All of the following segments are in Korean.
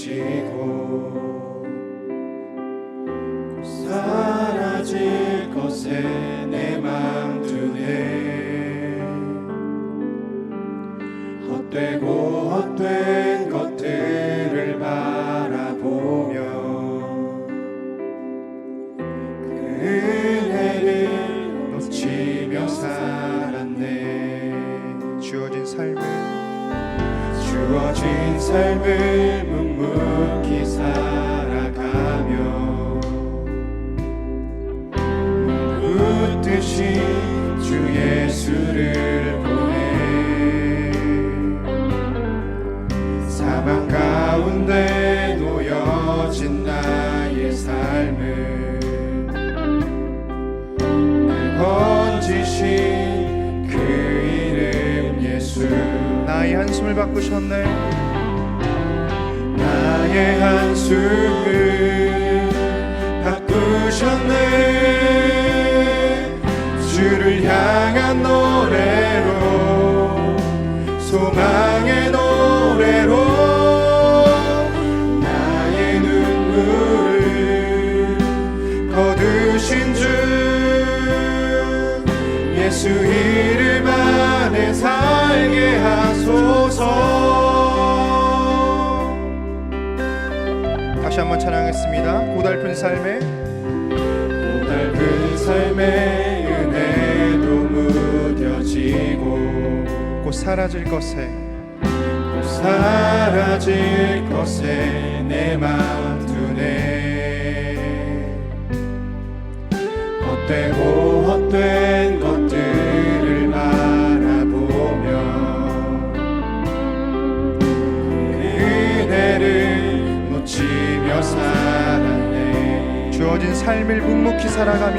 무뎌지고 사라질 것에 내 맘 두네. 헛되고 헛된 것들을 바라보며 그 은혜를 놓치며 살았네. 주어진 삶을 묵묵히 살아가며 붙드신 주 예수를 보내. 사망 가운데 놓여진 나의 삶을 날 건지신 그 이름 예수. 나의 한숨을 바꾸셨네. 나의 한숨을 바꾸셨네. 주를 향한 노래로, 소망의 노래로 나의 눈물을 거두신 주 예수 이름 안에 살게 하소서. 다시 한번 찬양하겠습니다. 고달픈 삶에 은혜도 무뎌지고 곧 사라질 것에 내 맘 두네. 헛된 것들을 바라보며 은혜를 놓치며 살았네. 주어진 삶을 묵묵히 살아가며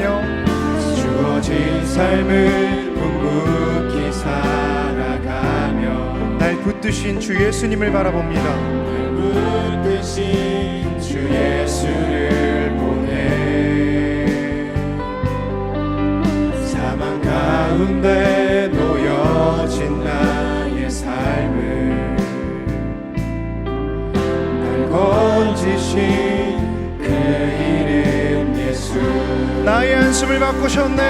날 붙드신 주 예수님을 바라봅니다. 날 붙드신 주 예수를 보내. 사망 가운데 놓여진 나의 삶을 날 건지신 그 이름 예수. 나의 한숨을 바꾸셨네.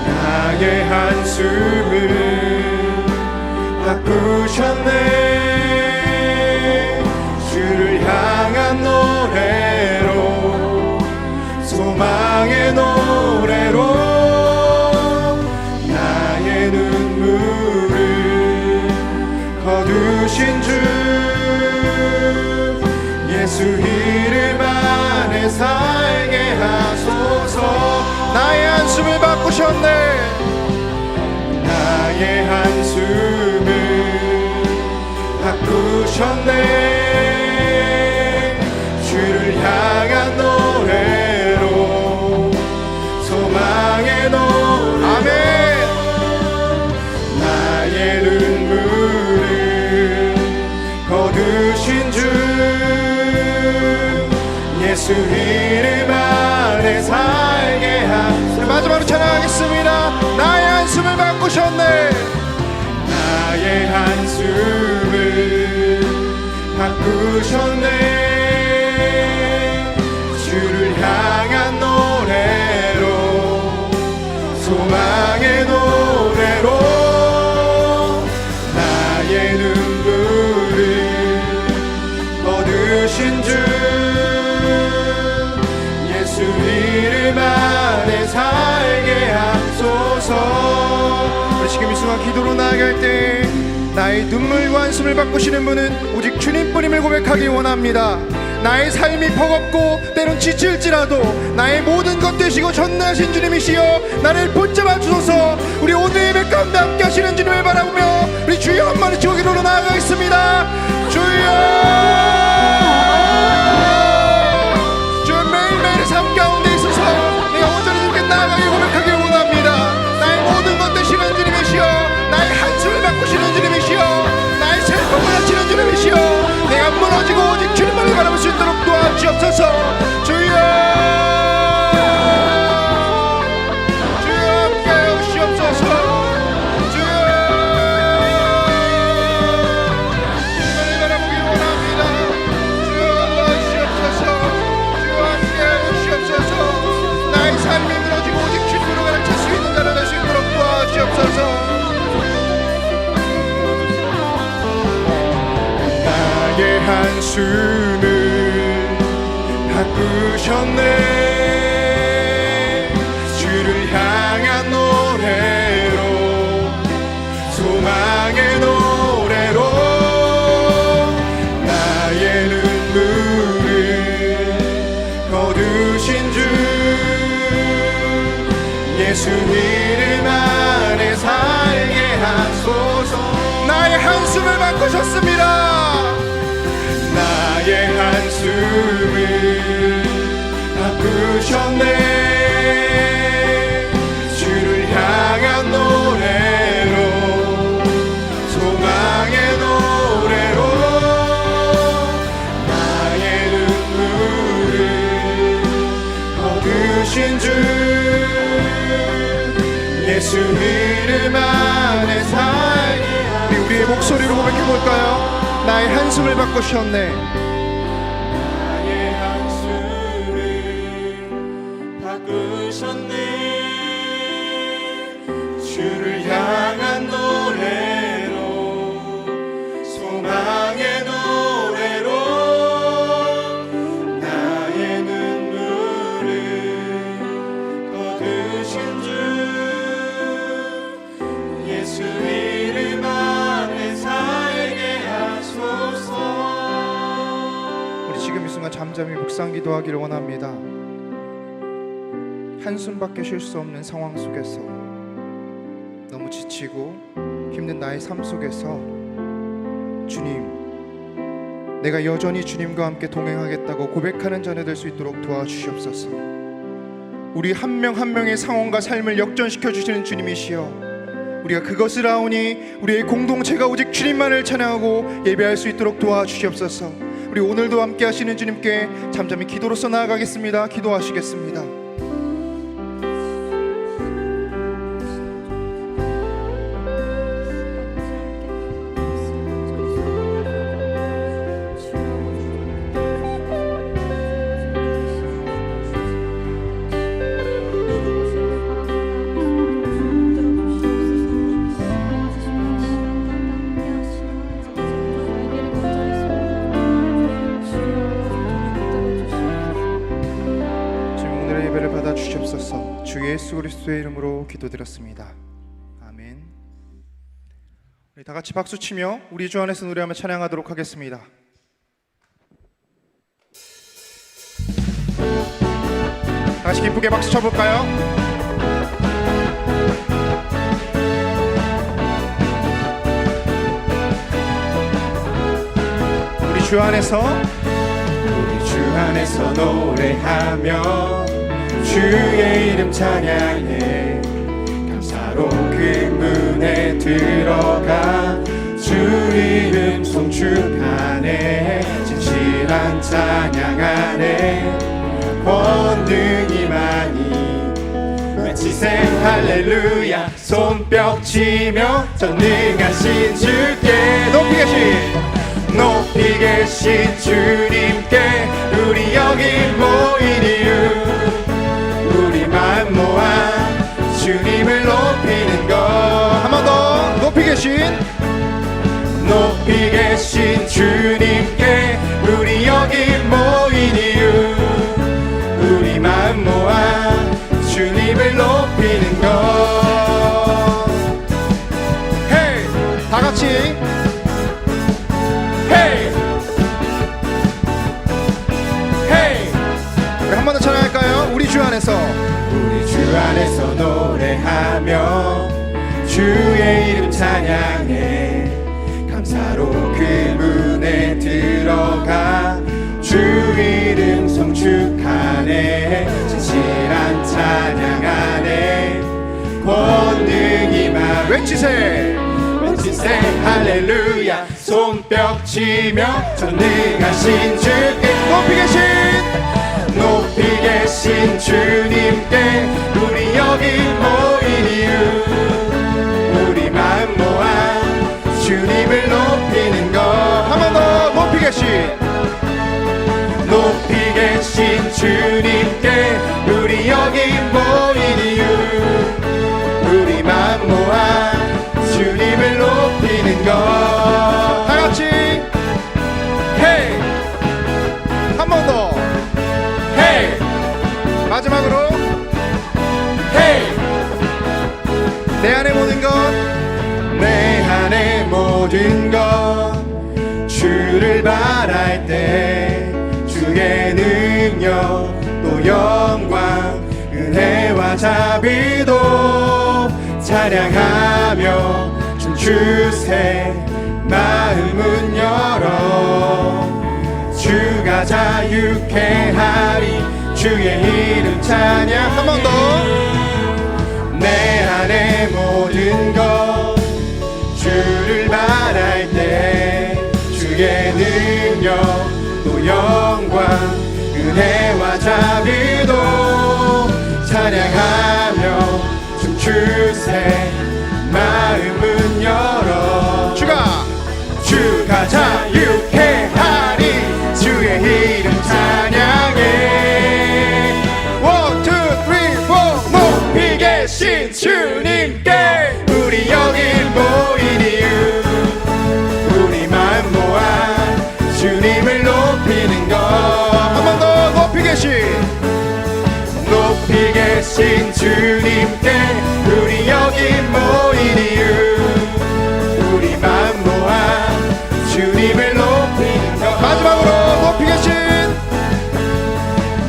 나의 한숨을 바꾸셨네. 주를 향한 노래로, 소망의 노래로 나의 눈물을 거두신 주 예수 이름 안에 살게 하소서. 나의 한숨을 바꾸셨네. 나의 한숨을 바꾸셨네. 주를 향한 노래로, 소망의 노래. 아멘. 나의 눈물을 거두신 주 예수 이름 안에 살게 하소서. 마지막으로 찬양하겠습니다. 나의 한숨을 바꾸셨네. 나의 한숨을 바꾸셨네. 주를 향한 노래로, 소망의 노래로 나의 눈물을 거두신 주 예수 이름 안에 살게 하소서. 우리 지금 이 순간 기도로 나아갈 때 나의 눈물과 한숨을 바꾸시는 분은 오직 주님뿐임을 고백하기 원합니다. 나의 삶이 버겁고 때론 지칠지라도 나의 모든 것 되시고 전능하신 주님이시여 나를 붙잡아 주소서. 우리 오늘 예배 가운데 함께 하시는 주님을 바라보며 우리 주여 한마디 치고 기도로 나아가겠습니다. 주여 매일매일의 삶 가운데 있어서 내가 온전히 주님께 나아가기 고백하기 원합니다. 나의 모든 것 되시는 주님이시여, 나의 한숨을 바꾸시는 주님이시여, 나의 슬픔을 하시는 주님이시여, 내가 무너지고 오직 주님만을 바라볼 수 있도록 도와주옵소서. 주여 함께하여 주시옵소서. 주여 주님만을 바라보기 원합니다. 한숨을 바꾸셨네. 주를 향한 노래로, 소망의 노래로 나의 눈물을 거두신 주 예수 이름 안에 살게 하소서. 나의 한숨을 바꾸셨습니다. 나의 한숨을 바꾸셨네. 주를 향한 노래로, 소망의 노래로 나의 눈물을 거두신 주 예수 이름 안에 살게. 우리의 목소리로 고백해볼까요? 나의 한숨을 바꾸셨네. 나의 한숨을 바꾸셨네. 주를 향한 노래로, 소망의 노래로 나의 눈물을 거두신 주 예수 이름 안에 살게 하소서. 우리 지금 이 순간 잠잠히 묵상 기도하기를 원합니다. 한숨밖에 쉴 수 없는 상황 속에서, 너무 지치고 힘든 나의 삶 속에서 주님, 내가 여전히 주님과 함께 동행하겠다고 고백하는 자녀 될 수 있도록 도와주시옵소서. 우리 한 명 한 명의 상황과 삶을 역전시켜 주시는 주님이시여, 우리가 그것을 아오니 우리의 공동체가 오직 주님만을 찬양하고 예배할 수 있도록 도와주시옵소서. 우리 오늘도 함께 하시는 주님께 잠잠히 기도로서 나아가겠습니다. 기도하시겠습니다. 예배를 받아 주시옵소서. 주 예수 그리스도의 이름으로 기도드렸습니다. 아멘. 우리 다 같이 박수 치며 우리 주 안에서 노래하며 찬양하도록 하겠습니다. 다 같이 기쁘게 박수 쳐볼까요? 우리 주 안에서 노래하며 주의 이름 찬양해. 감사로 그 문에 들어가 주 이름 송축하네. 진실한 찬양 안에 권능이 많이 외치세 할렐루야. 손뼉치며 전능하신 주께 높이 계신 주님께 우리 여기 모인 이유, 우리 마음 모아 주님을 높이는 것. 한 번 더. 높이 계신 주님께 우리 여기 모인 이유, 우리 마음 모아 주님을 높이는 것. 헤이! 다 같이 헤이 헤이. 우리 한 번 더 찬양할까요? 우리 주 안에서 노래하며 주의 이름 찬양해. 감사로 그 문에 들어가 주 이름 송축하네. 진실한 찬양 안에 권능이 많네. 외치세 할렐루야. 손뼉치며 전능하신 주께 높이 계신 주님께 우리 여기 모인 이유, 우리 마음 모아 주님을 높이는 것. 한 번 더. 높이 계신 주님께 우리 여기 모인 이유, 우리 마음 모아 주님을 높이는 것. 다 같이 헤이 말할 때 주의 능력 또 영광 은혜와 자비도 찬양하며 춤추세 마음은 열어 주가 자유케 하리 주의 이름 찬양 한 번 더. 내 안에 모든 것 주를 말할 때 주의 능력 또 영광 은혜와 자비도 찬양하며 춤추세 마음은 열어 주가 자유케 하리 주의 이름 찬양해 원, 투, 쓰리, 포. 높이 계신 주님께 우리 여기 모인 이유 우리 마음 모아 주님을 높이는 것 한 번 더. 높이 계신 주님께 우리 여기 모인 이유 우리 마음 모아 주님을 높이는 것 마지막으로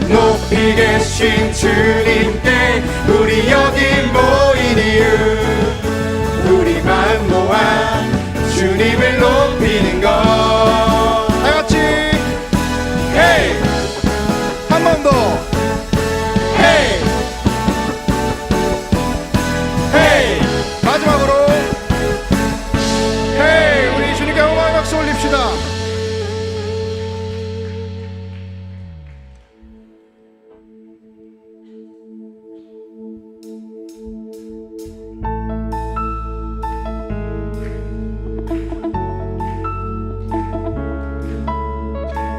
높이 계신 주님께 우리 여기 모인 이유 우리 마음 모아 주님을 높이는 것 다 같이 헤이 한 번 더. 헤이 헤이 마지막으로 헤이 우리 주님께 영광의 박수 올립시다.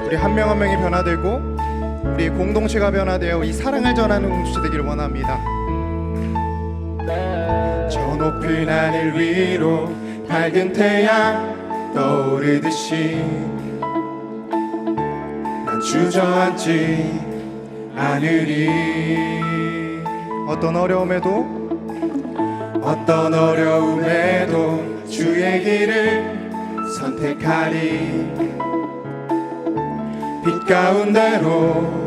우리 한 명 한 명이 변화되고 우리 공동체가 변화되어 이 사랑을 전하는 공동체 되기를 원합니다. 저 높은 하늘 위로 밝은 태양 떠오르듯이 난 주저앉지 않으리 어떤 어려움에도 주의 길을 선택하리 빛 가운데로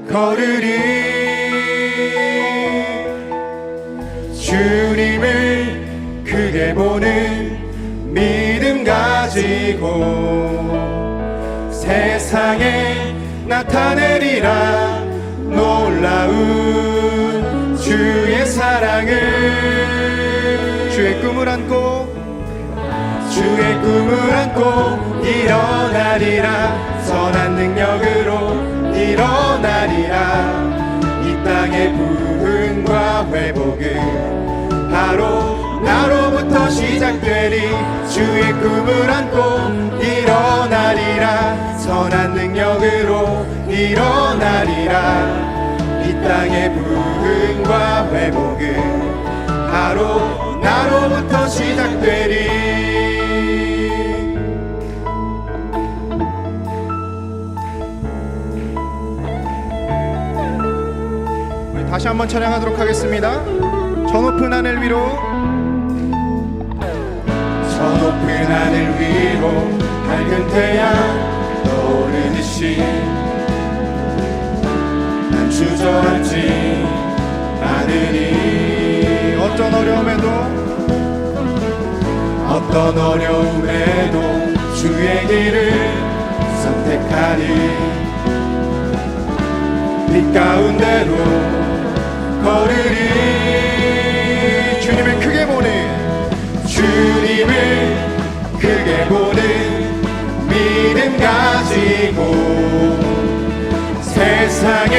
걸으리 주님을 크게 보는 믿음 가지고 세상에 나타내리라 놀라운 주의 사랑을 주의 꿈을 안고 일어나리라 선한 능력으로 일어나리라 이 땅의 부흥과 회복은 바로 나로부터 시작되리 주의 꿈을 안고 일어나리라 선한 능력으로 일어나리라 이 땅의 부흥과 회복은 바로 나로부터 시작되리 다시 한번 찬양하도록 하겠습니다. 저 높은 하늘 위로 밝은 태양 떠오르듯이 난 주저앉지 않으리 어떤 어려움에도 주의 길을 선택하리 빛 가운데로 걸으리 주님을 크게 보는 믿음 가지고 세상에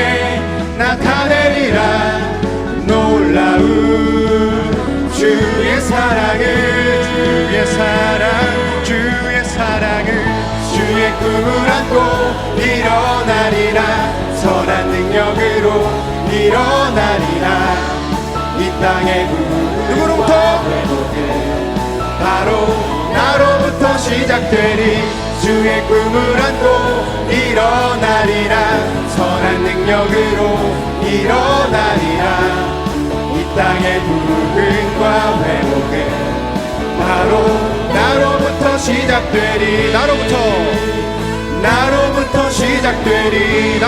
나타내리라 놀라운 주의 사랑을 주의 꿈을 안고 일어나리라 선한 능력으로 일어나리라 이 땅의 누구로부터? 바로 나로부터 시작되리 주의 꿈을 안고 일어나리라 선한 능력으로 일어나리라 이 땅의 부흥과 회복은 바로 나로부터 시작되리 나로부터 시작되리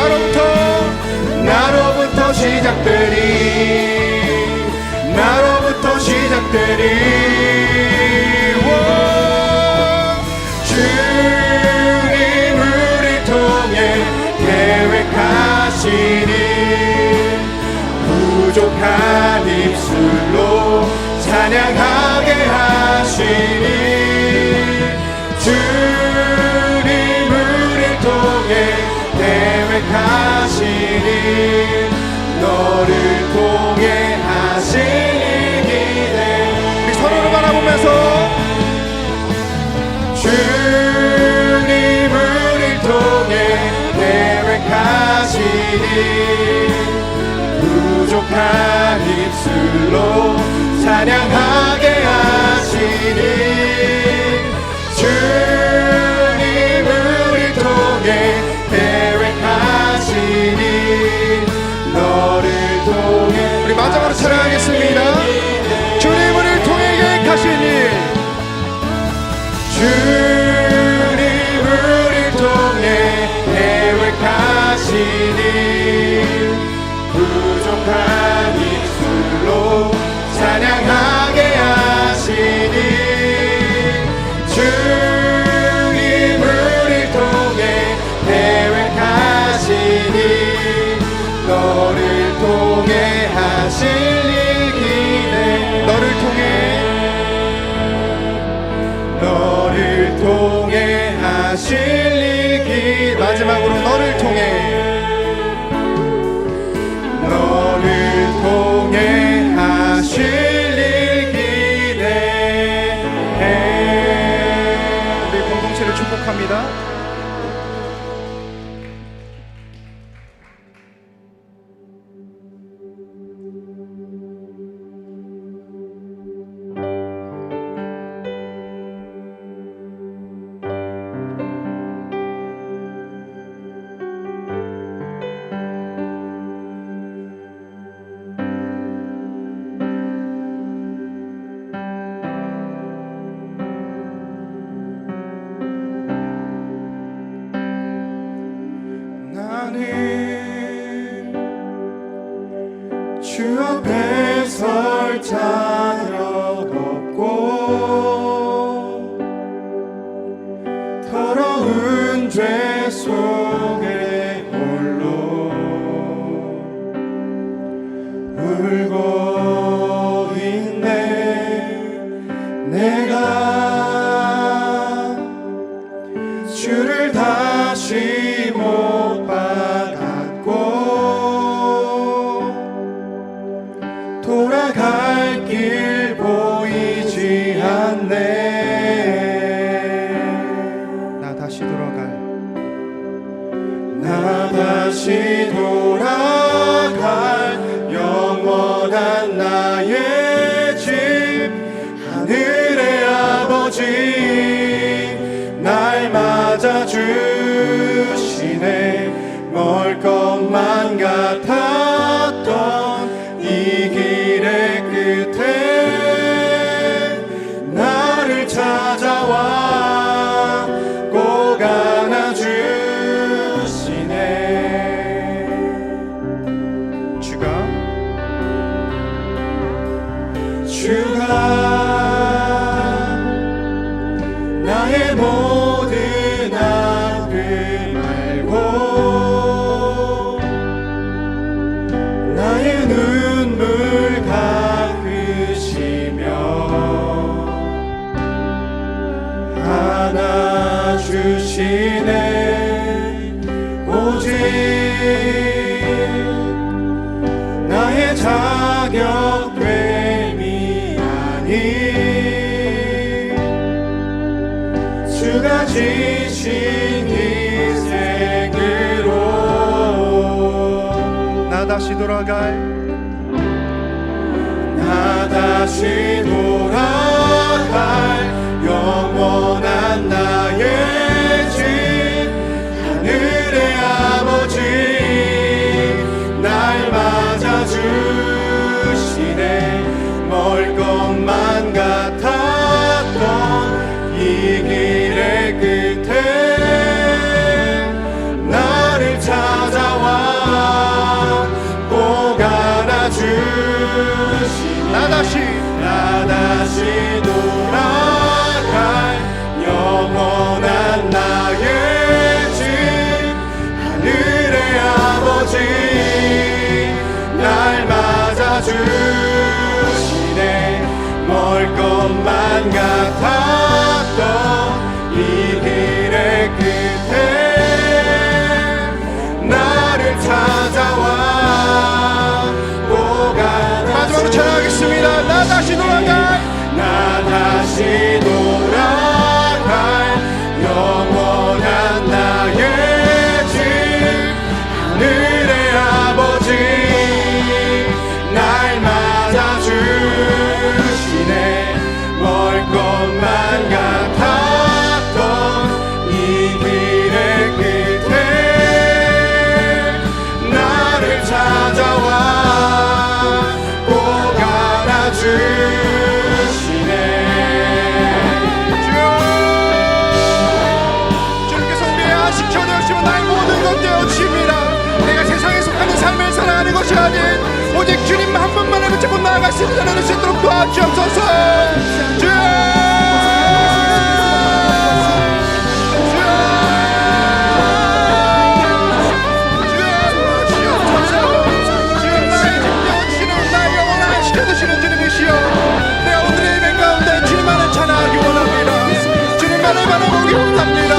나로부터 시작되리 주님 우리 통해 계획하시니 부족한 입술로 찬양하게 하시니 주님 우리 통해 계획하시니 너를 통해 하시니 기대 우리 서로를 바라보면서 주님 우리 통해 계획하시니 부족한 입술로 찬양하게 하시니 주님 우리 통해 계획하시니 너를 통해 우리 마지막으로 찬양하겠습니다. 주님 우리를 통해 계획하신 일 주님 우리 통해 계획하시니 부족한 입술로 찬양하게 하시니 주님 우리 통해 계획하시니 너를 통해 하실 일 기대 너를 통해 하실 일 기대 마지막으로 너를 통해 하실 일 기대해 우리 공동체를 축복합니다. 주 앞에 설 자격 없고 더러운 죄 속에 홀로 울고 있네 내가 주를 다시 못 받았고 돌아갈 길 보이지 않네 나 다시 돌아갈 영원한 나의 집 하늘의 아버지 날 맞아주시네 멀 것만 같았던 이 길의 끝에 나를 찾아와 꼭 안아주시네 주가 나의 모든 아픔 알고 나의 눈물 닦으시며 안아주시네 오직 나의 자격됨이 아닌 주가 지신 희생으로 나 다시 돌아갈 영원한 나의 집 하늘의 아버지 날 맞아주시네 멀 것만 같았던 이 길의 끝에 나를 다시 돌아갈 영원한 나의 집 하늘의 아버지 날 맞아주시네 멀 것만 같았던 이 길의 끝에 나를 찾아와 마지막으로 찬양하겠습니다. 나 다시 돌아갈 영원한 나의 집 하늘의 아버지 날 맞아주시네 멀 것만 같았던 이 길의 끝에 나를 찾아와 꼭 안아주시네 주님께서 우리의 안식처 되시고 나의 모든 것 되어주십니다. 내가 세상에 속하는 삶을 살아가는 것이 아닌 오직 주님 한 분만을 붙잡고 나아갈 수 있는 수 있도록 도와주옵소서. 주시는 주님이시여 내가 오늘의 예배 가운데 주님만을 찬양하기 원합니다. 주님만을 바라보기 원합니다.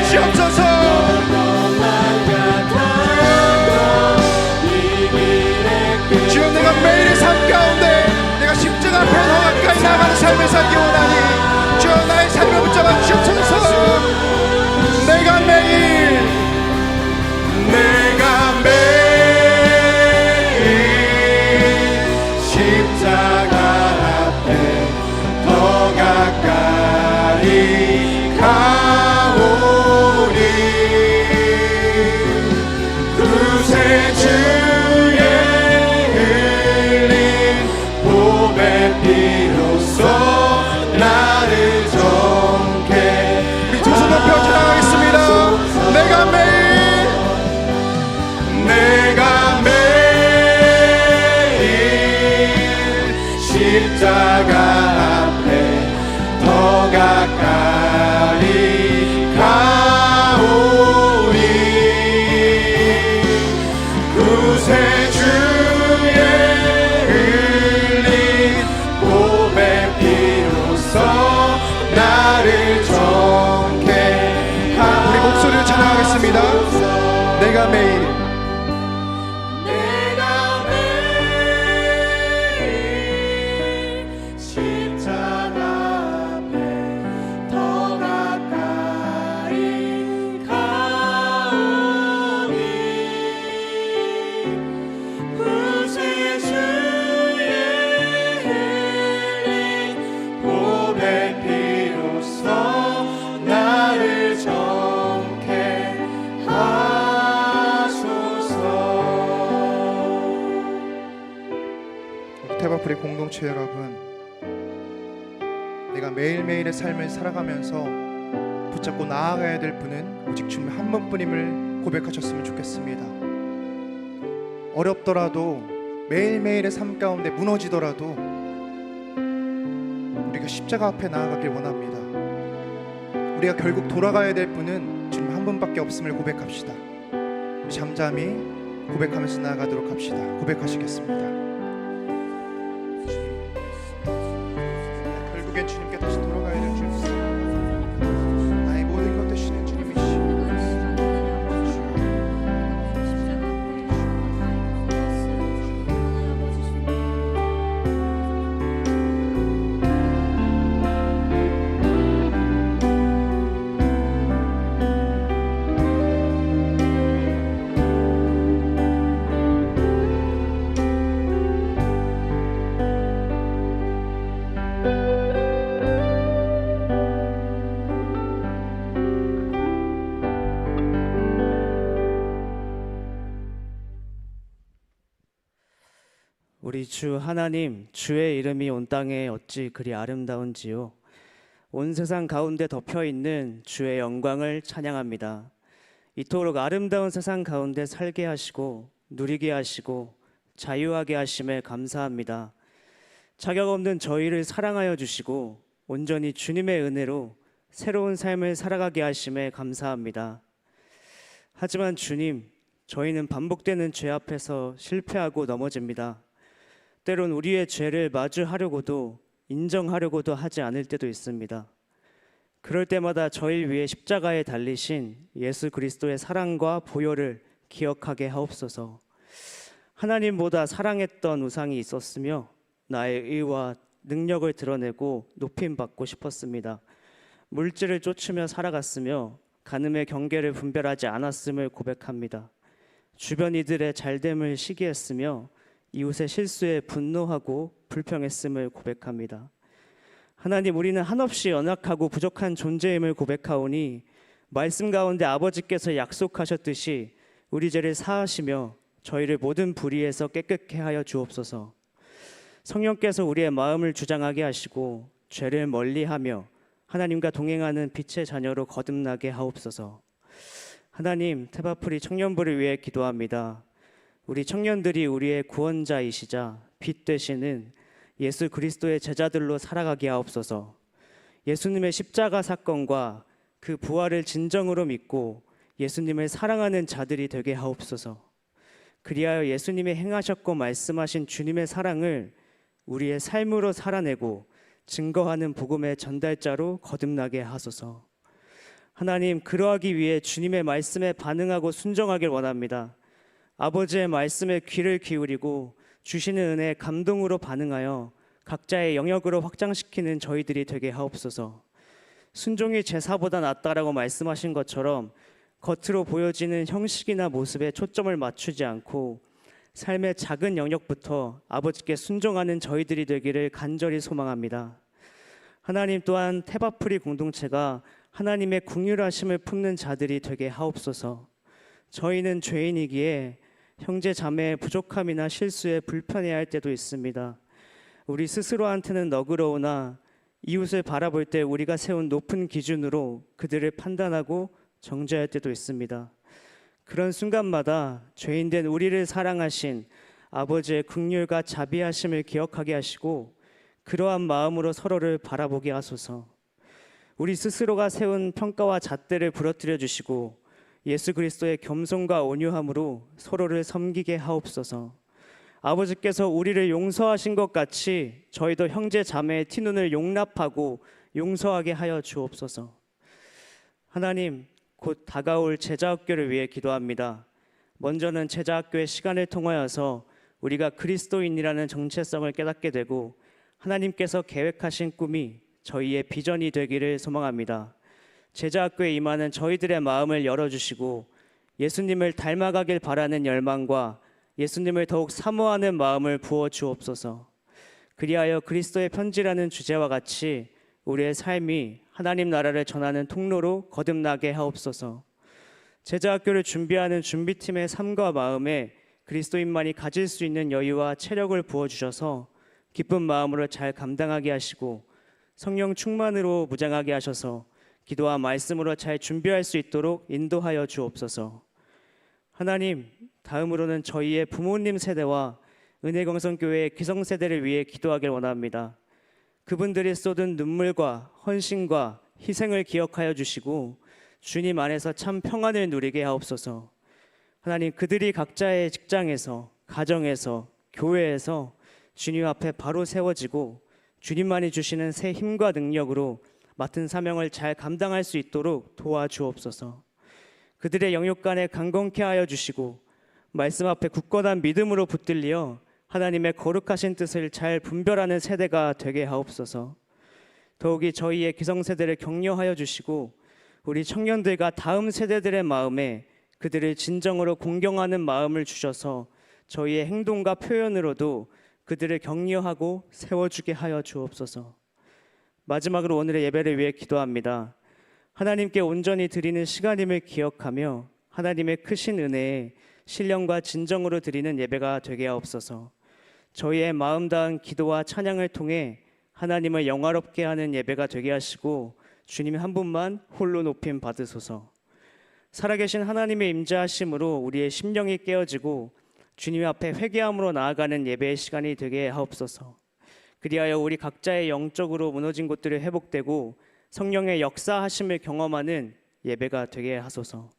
주옵소서. 주여 내가 매일의 삶 가운데 내가 십자가 앞에 더 가까이 나가는 삶을 살기 원하니 주여 나의 삶을 붙잡아 주옵소서. 내가 매일 십자가 앞에 더 가까이 가오리 구세주의 흘린 보배 피로써 나를 정케 우리 두 손 높여 찬양하겠습니다. 내가 매일 십자가 앞에 더 가까이 가오리 구세주의 흘린 보배 피로써 나를 정케 우리 목소리를 찬양하겠습니다. 내가 매일 십자가 앞에 더 가까이 가오니 구세주의 흘린 보배 피로써 나를 정케 하소서. 태바프리 공동체 여러분, 내가 매일매일의 삶을 살아가면서 붙잡고 나아가야 될 분은 오직 주님 한 분뿐임을 고백하셨으면 좋겠습니다. 어렵더라도 매일매일의 삶 가운데 무너지더라도 우리가 십자가 앞에 나아가길 원합니다. 우리가 결국 돌아가야 될 분은 주님 한 분밖에 없음을 고백합시다. 우리 잠잠히 고백하면서 나아가도록 합시다. 고백하시겠습니다. 결국엔 주님께 다시 돌아가야 될 줄 믿습니다. 나의 모든 것 되시는 주님이시오. 우리 주 하나님, 주의 이름이 온 땅에 어찌 그리 아름다운지요. 온 세상 가운데 덮여 있는 주의 영광을 찬양합니다. 이토록 아름다운 세상 가운데 살게 하시고 누리게 하시고 자유하게 하심에 감사합니다. 자격 없는 저희를 사랑하여 주시고 온전히 주님의 은혜로 새로운 삶을 살아가게 하심에 감사합니다. 하지만 주님, 저희는 반복되는 죄 앞에서 실패하고 넘어집니다. 때론 우리의 죄를 마주하려고도 인정하려고도 하지 않을 때도 있습니다. 그럴 때마다 저희 위해 십자가에 달리신 예수 그리스도의 사랑과 보혈을 기억하게 하옵소서. 하나님보다 사랑했던 우상이 있었으며 나의 의와 능력을 드러내고 높임받고 싶었습니다. 물질을 쫓으며 살아갔으며 간음의 경계를 분별하지 않았음을 고백합니다. 주변 이들의 잘됨을 시기했으며 이웃의 실수에 분노하고 불평했음을 고백합니다. 하나님, 우리는 한없이 연약하고 부족한 존재임을 고백하오니 말씀 가운데 아버지께서 약속하셨듯이 우리 죄를 사하시며 저희를 모든 불의에서 깨끗게 하여 주옵소서. 성령께서 우리의 마음을 주장하게 하시고 죄를 멀리하며 하나님과 동행하는 빛의 자녀로 거듭나게 하옵소서. 하나님, 테바프리 청년부를 위해 기도합니다. 우리 청년들이 우리의 구원자이시자 빛 되시는 예수 그리스도의 제자들로 살아가게 하옵소서. 예수님의 십자가 사건과 그 부활을 진정으로 믿고 예수님을 사랑하는 자들이 되게 하옵소서. 그리하여 예수님이 행하셨고 말씀하신 주님의 사랑을 우리의 삶으로 살아내고 증거하는 복음의 전달자로 거듭나게 하소서. 하나님, 그러하기 위해 주님의 말씀에 반응하고 순종하길 원합니다. 아버지의 말씀에 귀를 기울이고 주시는 은혜에 감동으로 반응하여 각자의 영역으로 확장시키는 저희들이 되게 하옵소서. 순종이 제사보다 낫다라고 말씀하신 것처럼 겉으로 보여지는 형식이나 모습에 초점을 맞추지 않고 삶의 작은 영역부터 아버지께 순종하는 저희들이 되기를 간절히 소망합니다. 하나님, 또한 테바프리 공동체가 하나님의 긍휼하심을 품는 자들이 되게 하옵소서. 저희는 죄인이기에 형제 자매의 부족함이나 실수에 불편해할 때도 있습니다. 우리 스스로한테는 너그러우나 이웃을 바라볼 때 우리가 세운 높은 기준으로 그들을 판단하고 정죄할 때도 있습니다. 그런 순간마다 죄인된 우리를 사랑하신 아버지의 긍휼과 자비하심을 기억하게 하시고 그러한 마음으로 서로를 바라보게 하소서. 우리 스스로가 세운 평가와 잣대를 부러뜨려 주시고 예수 그리스도의 겸손과 온유함으로 서로를 섬기게 하옵소서. 아버지께서 우리를 용서하신 것 같이 저희도 형제 자매의 티눈을 용납하고 용서하게 하여 주옵소서. 하나님, 곧 다가올 제자학교를 위해 기도합니다. 먼저는 제자학교의 시간을 통하여서 우리가 그리스도인이라는 정체성을 깨닫게 되고 하나님께서 계획하신 꿈이 저희의 비전이 되기를 소망합니다. 제자학교에 임하는 저희들의 마음을 열어주시고 예수님을 닮아가길 바라는 열망과 예수님을 더욱 사모하는 마음을 부어 주옵소서. 그리하여 그리스도의 편지라는 주제와 같이 우리의 삶이 하나님 나라를 전하는 통로로 거듭나게 하옵소서. 제자학교를 준비하는 준비팀의 삶과 마음에 그리스도인만이 가질 수 있는 여유와 체력을 부어주셔서 기쁜 마음으로 잘 감당하게 하시고 성령 충만으로 무장하게 하셔서 기도와 말씀으로 잘 준비할 수 있도록 인도하여 주옵소서. 하나님, 다음으로는 저희의 부모님 세대와 은혜광성교회의 기성세대를 위해 기도하길 원합니다. 그분들이 쏟은 눈물과 헌신과 희생을 기억하여 주시고 주님 안에서 참 평안을 누리게 하옵소서. 하나님, 그들이 각자의 직장에서, 가정에서, 교회에서 주님 앞에 바로 세워지고 주님만이 주시는 새 힘과 능력으로 맡은 사명을 잘 감당할 수 있도록 도와주옵소서. 그들의 영육간에 강건케 하여 주시고 말씀 앞에 굳건한 믿음으로 붙들려 하나님의 거룩하신 뜻을 잘 분별하는 세대가 되게 하옵소서. 더욱이 저희의 기성세대를 격려하여 주시고 우리 청년들과 다음 세대들의 마음에 그들을 진정으로 공경하는 마음을 주셔서 저희의 행동과 표현으로도 그들을 격려하고 세워주게 하여 주옵소서. 마지막으로 오늘의 예배를 위해 기도합니다. 하나님께 온전히 드리는 시간임을 기억하며 하나님의 크신 은혜에 신령과 진정으로 드리는 예배가 되게 하옵소서. 저희의 마음 다한 기도와 찬양을 통해 하나님을 영화롭게 하는 예배가 되게 하시고 주님 한 분만 홀로 높임 받으소서. 살아계신 하나님의 임재하심으로 우리의 심령이 깨어지고 주님 앞에 회개함으로 나아가는 예배의 시간이 되게 하옵소서. 그리하여 우리 각자의 영적으로 무너진 곳들이 회복되고 성령의 역사하심을 경험하는 예배가 되게 하소서.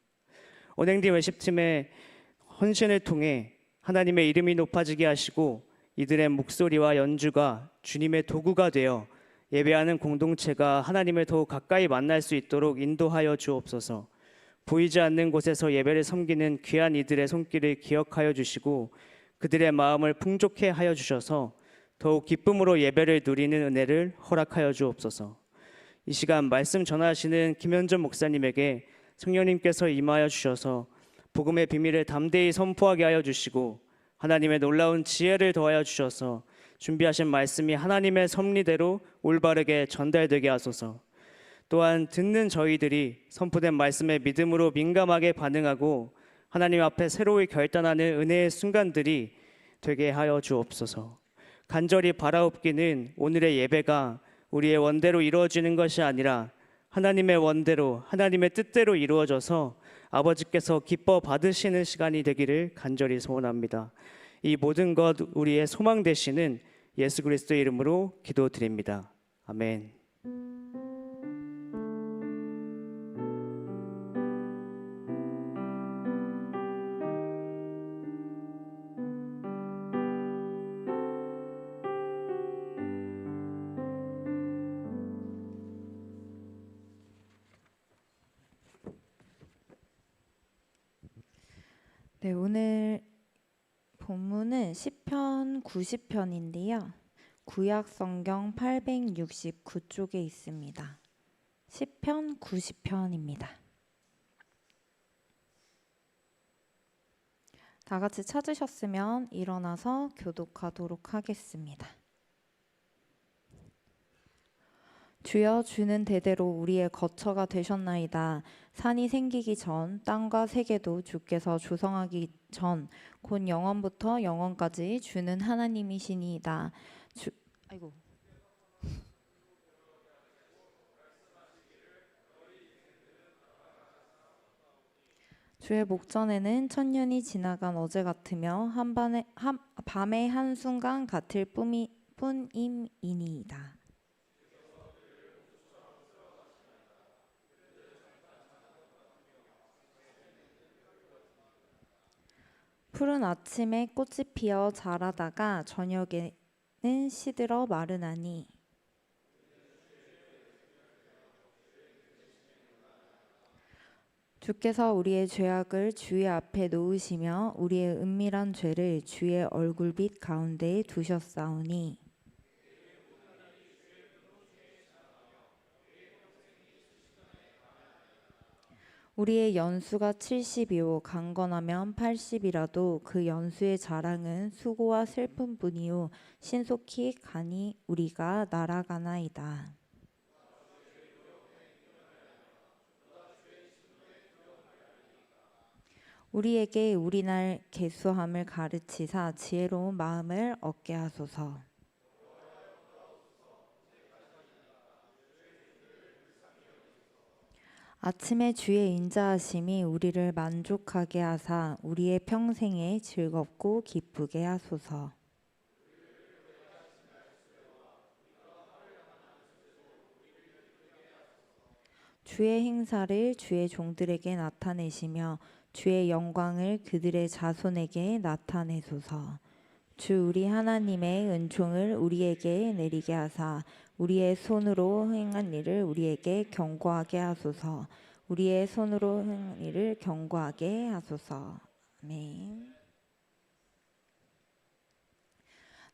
온행디 월십팀의 헌신을 통해 하나님의 이름이 높아지게 하시고 이들의 목소리와 연주가 주님의 도구가 되어 예배하는 공동체가 하나님을 더욱 가까이 만날 수 있도록 인도하여 주옵소서. 보이지 않는 곳에서 예배를 섬기는 귀한 이들의 손길을 기억하여 주시고 그들의 마음을 풍족해 하여 주셔서 더욱 기쁨으로 예배를 누리는 은혜를 허락하여 주옵소서. 이 시간 말씀 전하시는 김현전 목사님에게 성령님께서 임하여 주셔서 복음의 비밀을 담대히 선포하게 하여 주시고 하나님의 놀라운 지혜를 더하여 주셔서 준비하신 말씀이 하나님의 섭리대로 올바르게 전달되게 하소서. 또한 듣는 저희들이 선포된 말씀에 믿음으로 민감하게 반응하고 하나님 앞에 새로이 결단하는 은혜의 순간들이 되게 하여 주옵소서. 간절히 바라옵기는 오늘의 예배가 우리의 원대로 이루어지는 것이 아니라 하나님의 원대로 하나님의 뜻대로 이루어져서 아버지께서 기뻐 받으시는 시간이 되기를 간절히 소원합니다. 이 모든 것 우리의 소망 되시는 예수 그리스도의 이름으로 기도드립니다. 아멘. 네, 오늘 본문은 시편 90편인데요. 구약 성경 869쪽에 있습니다. 시편 90편입니다. 다 같이 찾으셨으면 일어나서 교독하도록 하겠습니다. 주여, 주는 대대로 우리의 거처가 되셨나이다. 산이 생기기 전 땅과 세계도 주께서 조성하기 전 곧 영원부터 영원까지 주는 하나님이시니이다. 주의 목전에는 천년이 지나간 어제 같으며 밤의 한순간 같을 뿐임이니이다. 푸른 아침에 꽃이 피어 자라다가 저녁에는 시들어 마르나니 주께서 우리의 죄악을 주의 앞에 놓으시며 우리의 은밀한 죄를 주의 얼굴빛 가운데에 두셨사오니 우리의 연수가 70이요 강건하면 80이라도 그 연수의 자랑은 수고와 슬픔뿐이요 신속히 가니 우리가 날아가나이다. 우리에게 우리 날 계수함을 가르치사 지혜로운 마음을 얻게 하소서. 아침에 주의 인자하심이 우리를 만족하게 하사 우리의 평생에 즐겁고 기쁘게 하소서. 주의 행사를 주의 종들에게 나타내시며 주의 영광을 그들의 자손에게 나타내소서. 주 우리 하나님의 은총을 우리에게 내리게 하사 우리의 손으로 행한 일을 우리에게 경고하게 하소서. 우리의 손으로 행한 일을 경고하게 하소서. 아멘.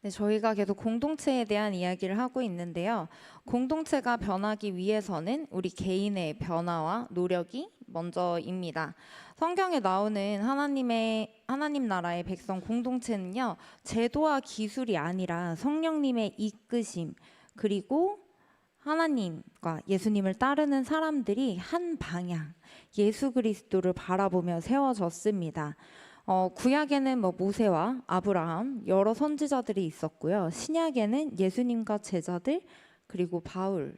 네, 저희가 계속 공동체에 대한 이야기를 하고 있는데요. 공동체가 변하기 위해서는 우리 개인의 변화와 노력이 먼저입니다. 성경에 나오는 하나님 나라의 백성 공동체는요, 제도와 기술이 아니라 성령님의 이끄심, 그리고 하나님과 예수님을 따르는 사람들이 한 방향, 예수 그리스도를 바라보며 세워졌습니다. 구약에는 모세와 아브라함 여러 선지자들이 있었고요. 신약에는 예수님과 제자들 그리고 바울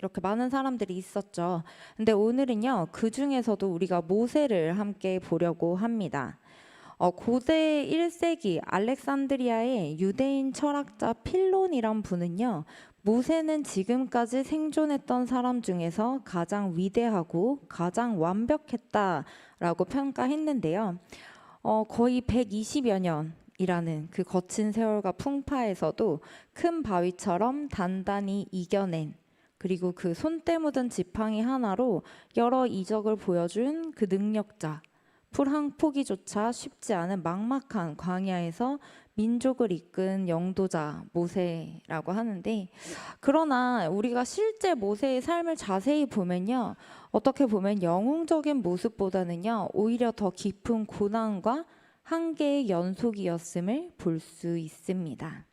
이렇게 많은 사람들이 있었죠. 근데 오늘은요, 그 중에서도 우리가 모세를 함께 보려고 합니다. 고대 1세기 알렉산드리아의 유대인 철학자 필론이란 분은요, 모세는 지금까지 생존했던 사람 중에서 가장 위대하고 가장 완벽했다라고 평가했는데요. 거의 120여 년이라는 그 거친 세월과 풍파에서도 큰 바위처럼 단단히 이겨낸, 그리고 그 손때 묻은 지팡이 하나로 여러 이적을 보여준 그 능력자, 풀 한 포기조차 쉽지 않은 막막한 광야에서 민족을 이끈 영도자 모세라고 하는데, 그러나 우리가 실제 모세의 삶을 자세히 보면요, 어떻게 보면 영웅적인 모습보다는요, 오히려 더 깊은 고난과 한계의 연속이었음을 볼 수 있습니다.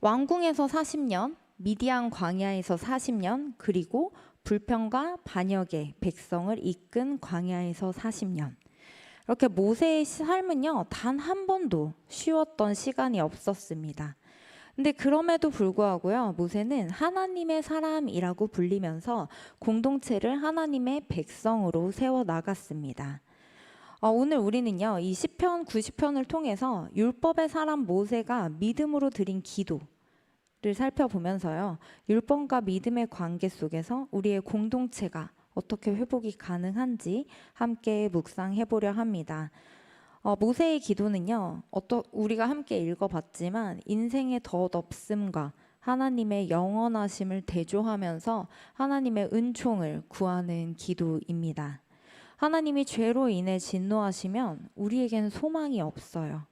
왕궁에서 40년, 미디안 광야에서 40년, 그리고 불평과 반역의 백성을 이끈 광야에서 40년. 이렇게 모세의 삶은요, 단 한 번도 쉬웠던 시간이 없었습니다. 근데 그럼에도 불구하고요, 모세는 하나님의 사람이라고 불리면서 공동체를 하나님의 백성으로 세워 나갔습니다. 오늘 우리는요, 이 시편 90편을 통해서 율법의 사람 모세가 믿음으로 드린 기도를 살펴보면서요, 율법과 믿음의 관계 속에서 우리의 공동체가 어떻게 회복이 가능한지 함께 묵상해 보려 합니다. 모세의 기도는요, 우리가 함께 읽어봤지만 인생의 덧없음과 하나님의 영원하심을 대조하면서 하나님의 은총을 구하는 기도입니다. 하나님이 죄로 인해 진노하시면 우리에겐 소망이 없어요.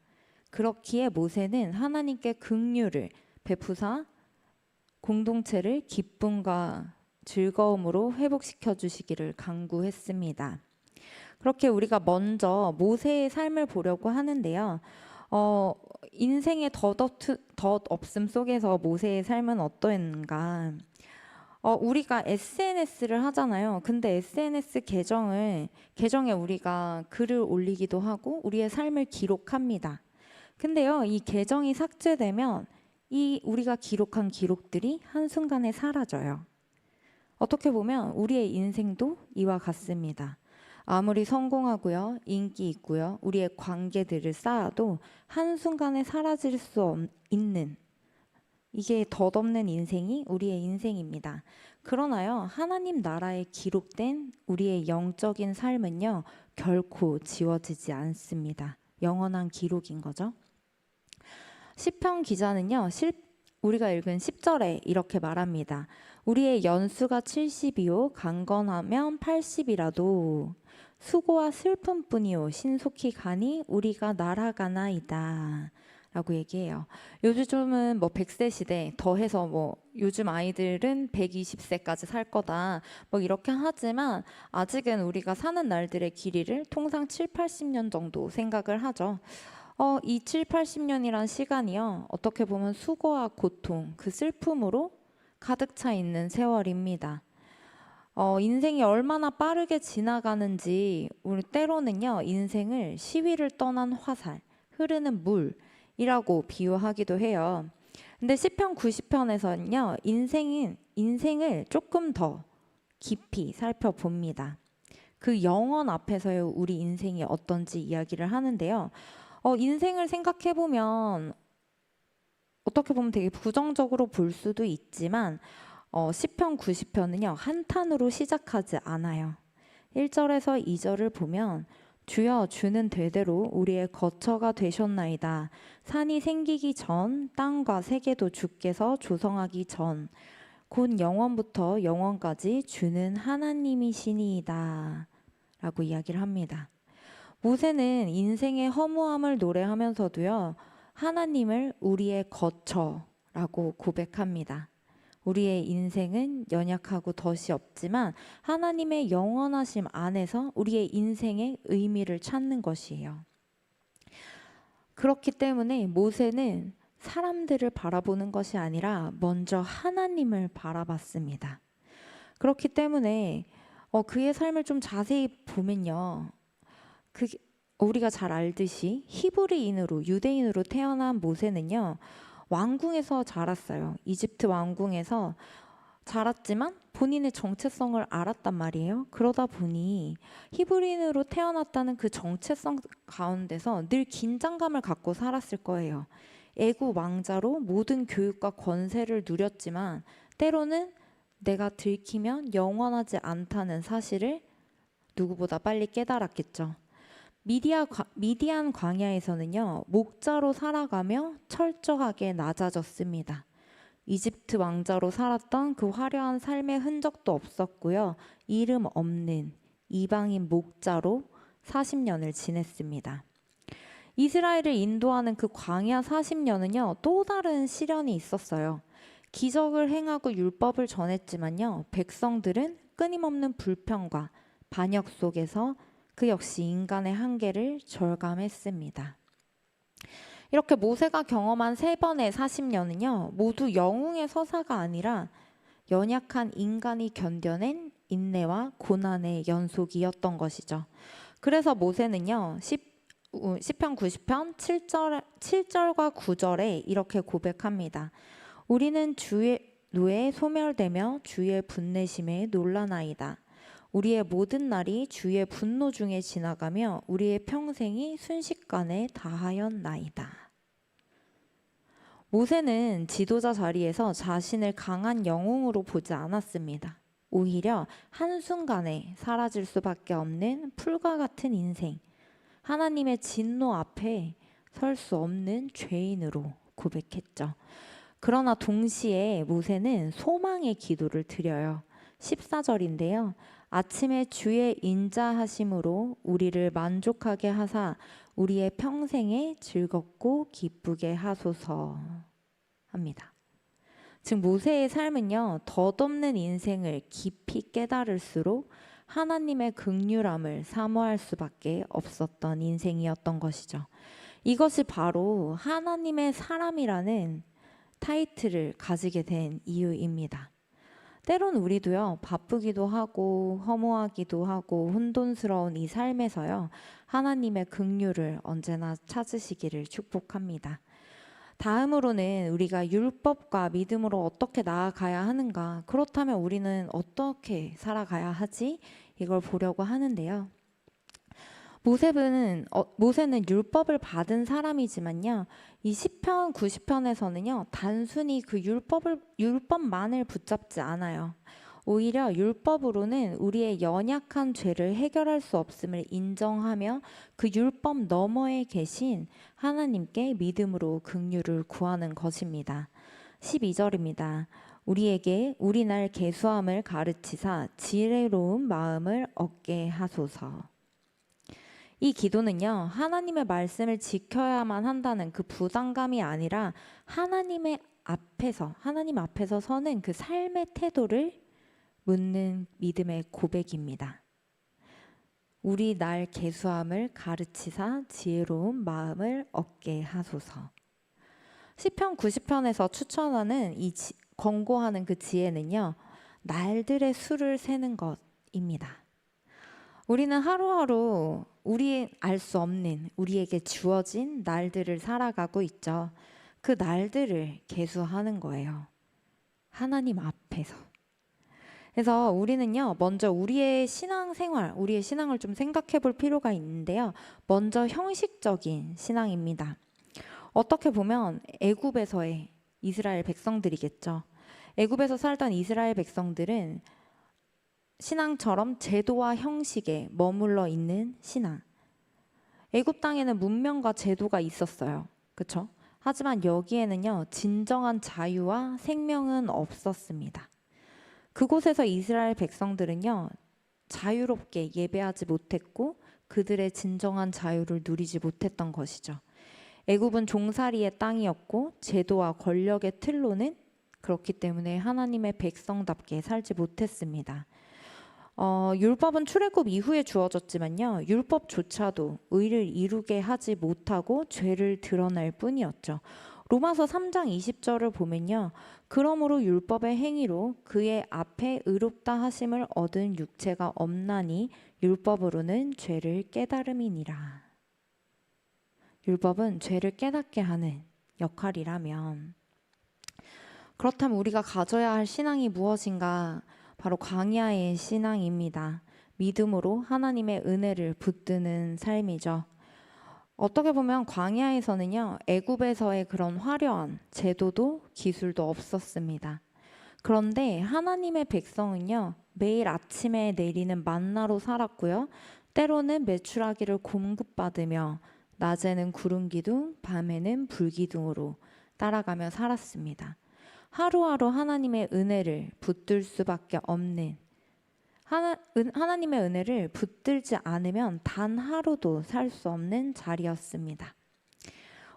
그렇기에 모세는 하나님께 긍휼을 베푸사 공동체를 기쁨과 즐거움으로 회복시켜 주시기를 간구했습니다. 그렇게 우리가 먼저 모세의 삶을 보려고 하는데요. 인생의 덧없음 속에서 모세의 삶은 어떠했는가? 우리가 SNS를 하잖아요. 근데 SNS 계정에 우리가 글을 올리기도 하고 우리의 삶을 기록합니다. 근데요, 이 계정이 삭제되면 이 우리가 기록한 기록들이 한순간에 사라져요. 어떻게 보면 우리의 인생도 이와 같습니다. 아무리 성공하고요, 인기 있고요, 우리의 관계들을 쌓아도 한순간에 사라질 수 있는, 이게 덧없는 인생이 우리의 인생입니다. 그러나요, 하나님 나라에 기록된 우리의 영적인 삶은요, 결코 지워지지 않습니다. 영원한 기록인 거죠. 시편 기자는요, 우리가 읽은 10절에 이렇게 말합니다. 우리의 연수가 70이요 강건하면 80이라도 수고와 슬픔뿐이요 신속히 가니 우리가 날아가나이다 라고 얘기해요. 요즘은 100세 시대 더해서 요즘 아이들은 120세까지 살 거다 이렇게 하지만 아직은 우리가 사는 날들의 길이를 통상 7, 80년 정도 생각을 하죠. 이 7, 80년이란 시간이요, 어떻게 보면 수고와 고통, 그 슬픔으로 가득 차 있는 세월입니다. 인생이 얼마나 빠르게 지나가는지 우리 때로는요, 인생을 시위를 떠난 화살, 흐르는 물이라고 비유하기도 해요. 근데 시편 90편에서는요, 인생을 조금 더 깊이 살펴봅니다. 그 영원 앞에서의 우리 인생이 어떤지 이야기를 하는데요. 인생을 생각해보면 어떻게 보면 되게 부정적으로 볼 수도 있지만 시편 90편은요. 한탄으로 시작하지 않아요. 1절에서 2절을 보면 주여 주는 대대로 우리의 거처가 되셨나이다. 산이 생기기 전 땅과 세계도 주께서 조성하기 전 곧 영원부터 영원까지 주는 하나님이시니이다 라고 이야기를 합니다. 모세는 인생의 허무함을 노래하면서도요. 하나님을 우리의 거처라고 고백합니다. 우리의 인생은 연약하고 덫이 없지만 하나님의 영원하심 안에서 우리의 인생의 의미를 찾는 것이에요. 그렇기 때문에 모세는 사람들을 바라보는 것이 아니라 먼저 하나님을 바라봤습니다. 그렇기 때문에 그의 삶을 좀 자세히 보면요. 우리가 잘 알듯이 히브리인으로 유대인으로 태어난 모세는요. 왕궁에서 자랐어요. 이집트 왕궁에서 자랐지만 본인의 정체성을 알았단 말이에요. 그러다 보니 히브리인으로 태어났다는 그 정체성 가운데서 늘 긴장감을 갖고 살았을 거예요. 애국 왕자로 모든 교육과 권세를 누렸지만 때로는 내가 들키면 영원하지 않다는 사실을 누구보다 빨리 깨달았겠죠. 미디안 광야에서는요. 목자로 살아가며 철저하게 낮아졌습니다. 이집트 왕자로 살았던 그 화려한 삶의 흔적도 없었고요. 이름 없는 이방인 목자로 40년을 지냈습니다. 이스라엘을 인도하는 그 광야 40년은요. 또 다른 시련이 있었어요. 기적을 행하고 율법을 전했지만요. 백성들은 끊임없는 불평과 반역 속에서 그 역시 인간의 한계를 절감했습니다. 이렇게 모세가 경험한 3번의 40년은요. 모두 영웅의 서사가 아니라 연약한 인간이 견뎌낸 인내와 고난의 연속이었던 것이죠. 그래서 모세는요. 시편 90편 7절과 9절에 이렇게 고백합니다. 우리는 주의 노에 소멸되며 주의 분내심에 놀라나이다. 우리의 모든 날이 주의 분노 중에 지나가며 우리의 평생이 순식간에 다하였나이다. 모세는 지도자 자리에서 자신을 강한 영웅으로 보지 않았습니다. 오히려 한순간에 사라질 수밖에 없는 풀과 같은 인생, 하나님의 진노 앞에 설 수 없는 죄인으로 고백했죠. 그러나 동시에 모세는 소망의 기도를 드려요. 14절인데요. 아침에 주의 인자하심으로 우리를 만족하게 하사 우리의 평생에 즐겁고 기쁘게 하소서 합니다. 즉 모세의 삶은요. 덧없는 인생을 깊이 깨달을수록 하나님의 긍휼함을 사모할 수밖에 없었던 인생이었던 것이죠. 이것이 바로 하나님의 사람이라는 타이틀을 가지게 된 이유입니다. 때론 우리도요. 바쁘기도 하고 허무하기도 하고 혼돈스러운 이 삶에서요. 하나님의 긍휼을 언제나 찾으시기를 축복합니다. 다음으로는 우리가 율법과 믿음으로 어떻게 나아가야 하는가, 그렇다면 우리는 어떻게 살아가야 하지? 이걸 보려고 하는데요. 모세는 율법을 받은 사람이지만요. 이 시편 90편에서는요. 단순히 그 율법만을 붙잡지 않아요. 오히려 율법으로는 우리의 연약한 죄를 해결할 수 없음을 인정하며 그 율법 너머에 계신 하나님께 믿음으로 긍휼을 구하는 것입니다. 12절입니다. 우리에게 우리 날 계수함을 가르치사 지혜로운 마음을 얻게 하소서. 이 기도는요. 하나님의 말씀을 지켜야만 한다는 그 부담감이 아니라 하나님 앞에서 서는 그 삶의 태도를 묻는 믿음의 고백입니다. 우리 날 계수함을 가르치사 지혜로운 마음을 얻게 하소서. 시편 90편에서 추천하는 권고하는 그 지혜는요. 날들의 수를 세는 것입니다. 우리는 하루하루 알 수 없는 우리에게 주어진 날들을 살아가고 있죠. 그 날들을 계수하는 거예요. 하나님 앞에서. 그래서 우리는요. 먼저 우리의 신앙생활, 우리의 신앙을 좀 생각해 볼 필요가 있는데요. 먼저 형식적인 신앙입니다. 어떻게 보면 애굽에서의 이스라엘 백성들이겠죠. 애굽에서 살던 이스라엘 백성들은 신앙처럼 제도와 형식에 머물러 있는 신앙. 애굽 땅에는 문명과 제도가 있었어요. 그렇죠? 하지만 여기에는요, 진정한 자유와 생명은 없었습니다. 그곳에서 이스라엘 백성들은요, 자유롭게 예배하지 못했고 그들의 진정한 자유를 누리지 못했던 것이죠. 애굽은 종살이의 땅이었고 제도와 권력의 틀로는 그렇기 때문에 하나님의 백성답게 살지 못했습니다. 율법은 출애굽 이후에 주어졌지만요, 율법조차도 의를 이루게 하지 못하고 죄를 드러낼 뿐이었죠. 로마서 3장 20절을 보면요, 그러므로 율법의 행위로 그의 앞에 의롭다 하심을 얻은 육체가 없나니 율법으로는 죄를 깨달음이니라. 율법은 죄를 깨닫게 하는 역할이라면, 그렇다면 우리가 가져야 할 신앙이 무엇인가? 바로 광야의 신앙입니다. 믿음으로 하나님의 은혜를 붙드는 삶이죠. 어떻게 보면 광야에서는요, 애굽에서의 그런 화려한 제도도 기술도 없었습니다. 그런데 하나님의 백성은요, 매일 아침에 내리는 만나로 살았고요, 때로는 메추라기를 공급받으며 낮에는 구름 기둥, 밤에는 불 기둥으로 따라가며 살았습니다. 하루하루 하나님의 은혜를 붙들 수밖에 없는, 하나님의 은혜를 붙들지 않으면 단 하루도 살 수 없는 자리였습니다.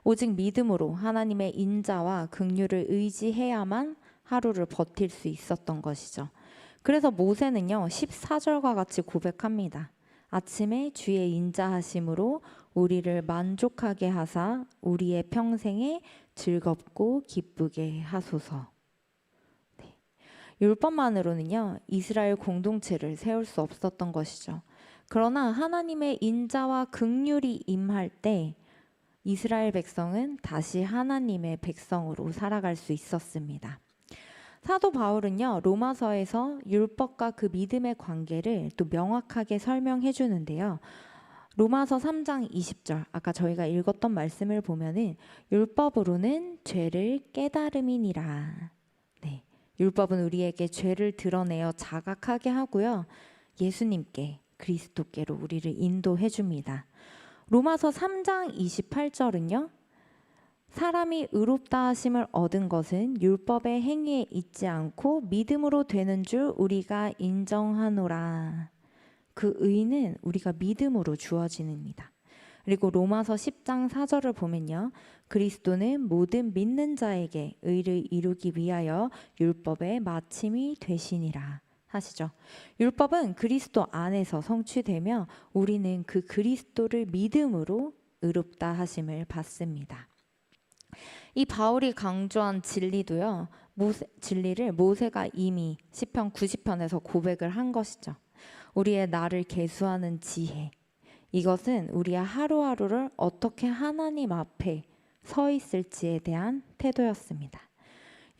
오직 믿음으로 하나님의 인자와 긍휼을 의지해야만 하루를 버틸 수 있었던 것이죠. 그래서 모세는요, 14절과 같이 고백합니다. 아침에 주의 인자하심으로 우리를 만족하게 하사 우리의 평생에 즐겁고 기쁘게 하소서. 네. 율법만으로는요, 이스라엘 공동체를 세울 수 없었던 것이죠. 그러나 하나님의 인자와 긍휼이 임할 때 이스라엘 백성은 다시 하나님의 백성으로 살아갈 수 있었습니다. 사도 바울은요, 로마서에서 율법과 그 믿음의 관계를 또 명확하게 설명해 주는데요. 로마서 3장 20절, 아까 저희가 읽었던 말씀을 보면은 율법으로는 죄를 깨달음이니라. 네, 율법은 우리에게 죄를 드러내어 자각하게 하고요, 예수님께, 그리스도께로 우리를 인도해 줍니다. 로마서 3장 28절은요, 사람이 의롭다 하심을 얻은 것은 율법의 행위에 있지 않고 믿음으로 되는 줄 우리가 인정하노라. 그 의는 우리가 믿음으로 주어지는입니다. 그리고 로마서 10장 4절을 보면요, 그리스도는 모든 믿는 자에게 의를 이루기 위하여 율법의 마침이 되시니라 하시죠. 율법은 그리스도 안에서 성취되며 우리는 그 그리스도를 믿음으로 의롭다 하심을 받습니다. 이 바울이 강조한 진리도요, 진리를 모세가 이미 시편 90편에서 고백을 한 것이죠. 우리의 나를 계수하는 지혜, 이것은 우리의 하루하루를 어떻게 하나님 앞에 서 있을지에 대한 태도였습니다.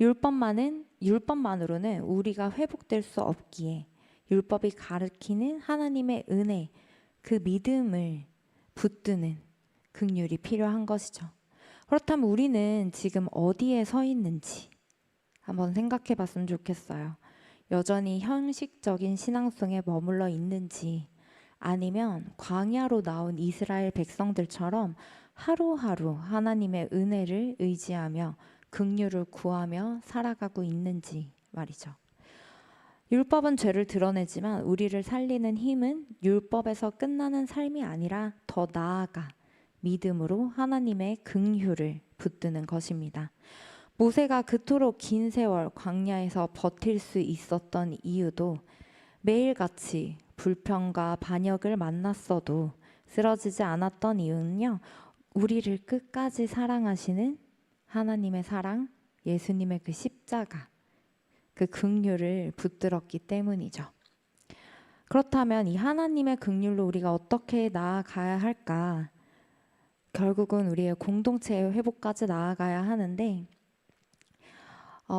율법만으로는 우리가 회복될 수 없기에 율법이 가르치는 하나님의 은혜, 그 믿음을 붙드는 긍휼이 필요한 것이죠. 그렇다면 우리는 지금 어디에 서 있는지 한번 생각해 봤으면 좋겠어요. 여전히 형식적인 신앙 속에 머물러 있는지, 아니면 광야로 나온 이스라엘 백성들처럼 하루하루 하나님의 은혜를 의지하며 긍휼을 구하며 살아가고 있는지 말이죠. 율법은 죄를 드러내지만 우리를 살리는 힘은 율법에서 끝나는 삶이 아니라 더 나아가 믿음으로 하나님의 긍휼을 붙드는 것입니다. 모세가 그토록 긴 세월 광야에서 버틸 수 있었던 이유도 매일같이 불평과 반역을 만났어도 쓰러지지 않았던 이유는요, 우리를 끝까지 사랑하시는 하나님의 사랑, 예수님의 그 십자가, 그 긍휼을 붙들었기 때문이죠. 그렇다면 이 하나님의 긍휼로 우리가 어떻게 나아가야 할까? 결국은 우리의 공동체의 회복까지 나아가야 하는데,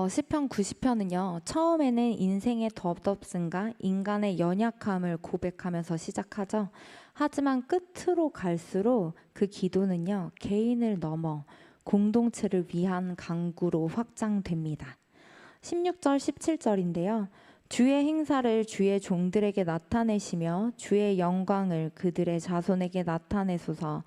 시편 90편은요, 처음에는 인생의 덧없음과 인간의 연약함을 고백하면서 시작하죠. 하지만 끝으로 갈수록 그 기도는요, 개인을 넘어 공동체를 위한 간구로 확장됩니다. 16절, 17절인데요. 주의 행사를 주의 종들에게 나타내시며 주의 영광을 그들의 자손에게 나타내소서.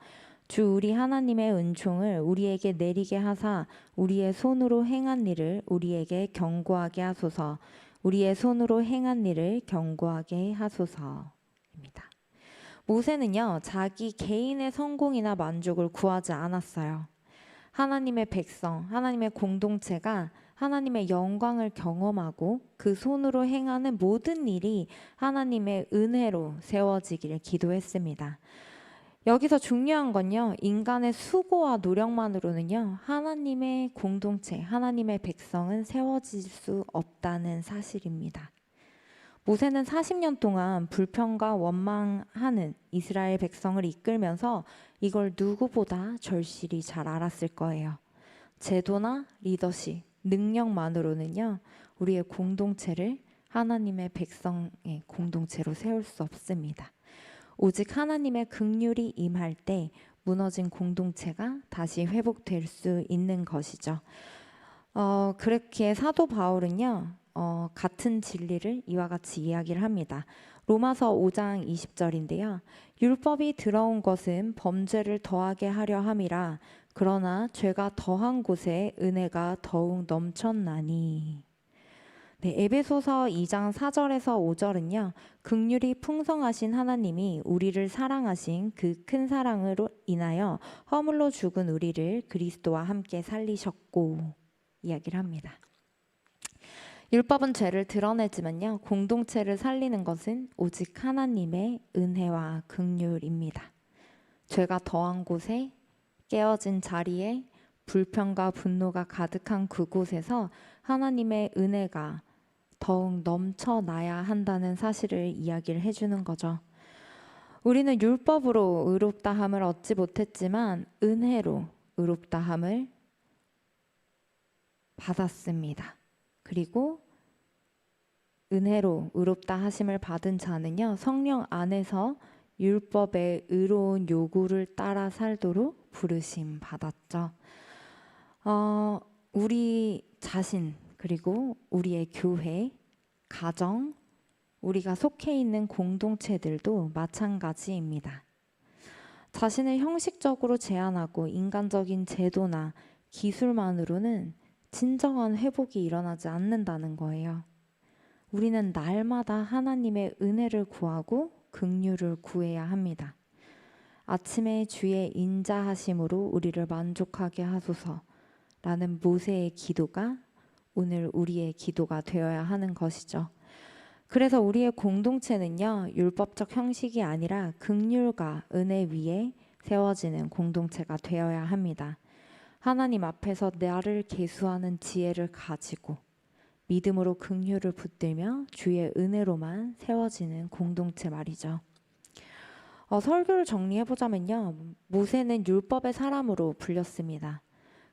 주 우리 하나님의 은총을 우리에게 내리게 하사 우리의 손으로 행한 일을 우리에게 경고하게 하소서. 우리의 손으로 행한 일을 경고하게 하소서입니다. 모세는요, 자기 개인의 성공이나 만족을 구하지 않았어요. 하나님의 백성, 하나님의 공동체가 하나님의 영광을 경험하고 그 손으로 행하는 모든 일이 하나님의 은혜로 세워지기를 기도했습니다. 여기서 중요한 건요, 인간의 수고와 노력만으로는요, 하나님의 공동체, 하나님의 백성은 세워질 수 없다는 사실입니다. 모세는 40년 동안 불평과 원망하는 이스라엘 백성을 이끌면서 이걸 누구보다 절실히 잘 알았을 거예요. 제도나 리더십, 능력만으로는요, 우리의 공동체를 하나님의 백성의 공동체로 세울 수 없습니다. 오직 하나님의 긍휼이 임할 때 무너진 공동체가 다시 회복될 수 있는 것이죠. 그렇게 사도 바울은요, 같은 진리를 이와 같이 이야기를 합니다. 로마서 5장 20절인데요. 율법이 들어온 것은 범죄를 더하게 하려 함이라. 그러나 죄가 더한 곳에 은혜가 더욱 넘쳤나니. 네, 에베소서 2장 4절에서 5절은요. 긍휼이 풍성하신 하나님이 우리를 사랑하신 그 큰 사랑으로 인하여 허물로 죽은 우리를 그리스도와 함께 살리셨고 이야기를 합니다. 율법은 죄를 드러내지만요, 공동체를 살리는 것은 오직 하나님의 은혜와 긍휼입니다. 죄가 더한 곳에, 깨어진 자리에, 불평과 분노가 가득한 그곳에서 하나님의 은혜가 더욱 넘쳐나야 한다는 사실을 이야기를 해주는 거죠. 우리는 율법으로 의롭다함을 얻지 못했지만 은혜로 의롭다함을 받았습니다. 그리고 은혜로 의롭다 하심을 받은 자는요, 성령 안에서 율법의 의로운 요구를 따라 살도록 부르심 받았죠. 우리 자신, 그리고 우리의 교회, 가정, 우리가 속해 있는 공동체들도 마찬가지입니다. 자신을 형식적으로 제한하고 인간적인 제도나 기술만으로는 진정한 회복이 일어나지 않는다는 거예요. 우리는 날마다 하나님의 은혜를 구하고 긍휼을 구해야 합니다. 아침에 주의 인자하심으로 우리를 만족하게 하소서라는 모세의 기도가 오늘 우리의 기도가 되어야 하는 것이죠. 그래서 우리의 공동체는요, 율법적 형식이 아니라 긍휼과 은혜 위에 세워지는 공동체가 되어야 합니다. 하나님 앞에서 나를 계수하는 지혜를 가지고 믿음으로 긍휼을 붙들며 주의 은혜로만 세워지는 공동체 말이죠. 설교를 정리해보자면요, 모세는 율법의 사람으로 불렸습니다.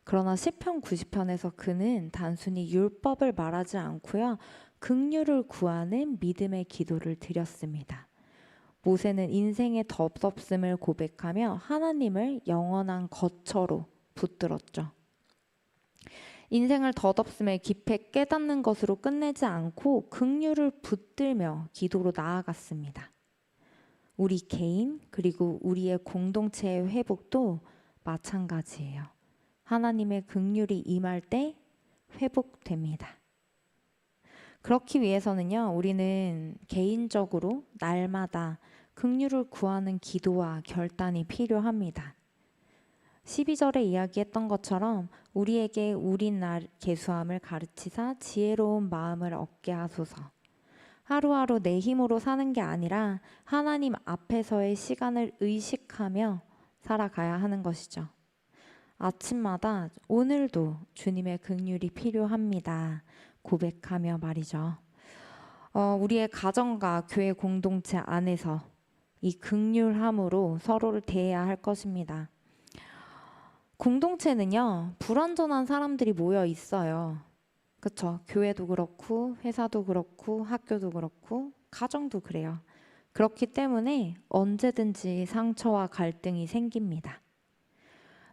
그러나 시편 90편에서 그는 단순히 율법을 말하지 않고요, 긍휼을 구하는 믿음의 기도를 드렸습니다. 모세는 인생의 덧없음을 고백하며 하나님을 영원한 거처로 붙들었죠. 인생을 덧없음에 깊이 깨닫는 것으로 끝내지 않고 긍휼을 붙들며 기도로 나아갔습니다. 우리 개인 그리고 우리의 공동체의 회복도 마찬가지예요. 하나님의 긍휼이 임할 때 회복됩니다. 그렇기 위해서는요, 우리는 개인적으로 날마다 긍휼을 구하는 기도와 결단이 필요합니다. 12절에 이야기했던 것처럼 우리에게 우리 날 계수함을 가르치사 지혜로운 마음을 얻게 하소서. 하루하루 내 힘으로 사는 게 아니라 하나님 앞에서의 시간을 의식하며 살아가야 하는 것이죠. 아침마다 오늘도 주님의 긍휼이 필요합니다. 고백하며 말이죠. 우리의 가정과 교회 공동체 안에서 이 긍휼함으로 서로를 대해야 할 것입니다. 공동체는요, 불완전한 사람들이 모여 있어요. 그렇죠? 교회도 그렇고 회사도 그렇고 학교도 그렇고 가정도 그래요. 그렇기 때문에 언제든지 상처와 갈등이 생깁니다.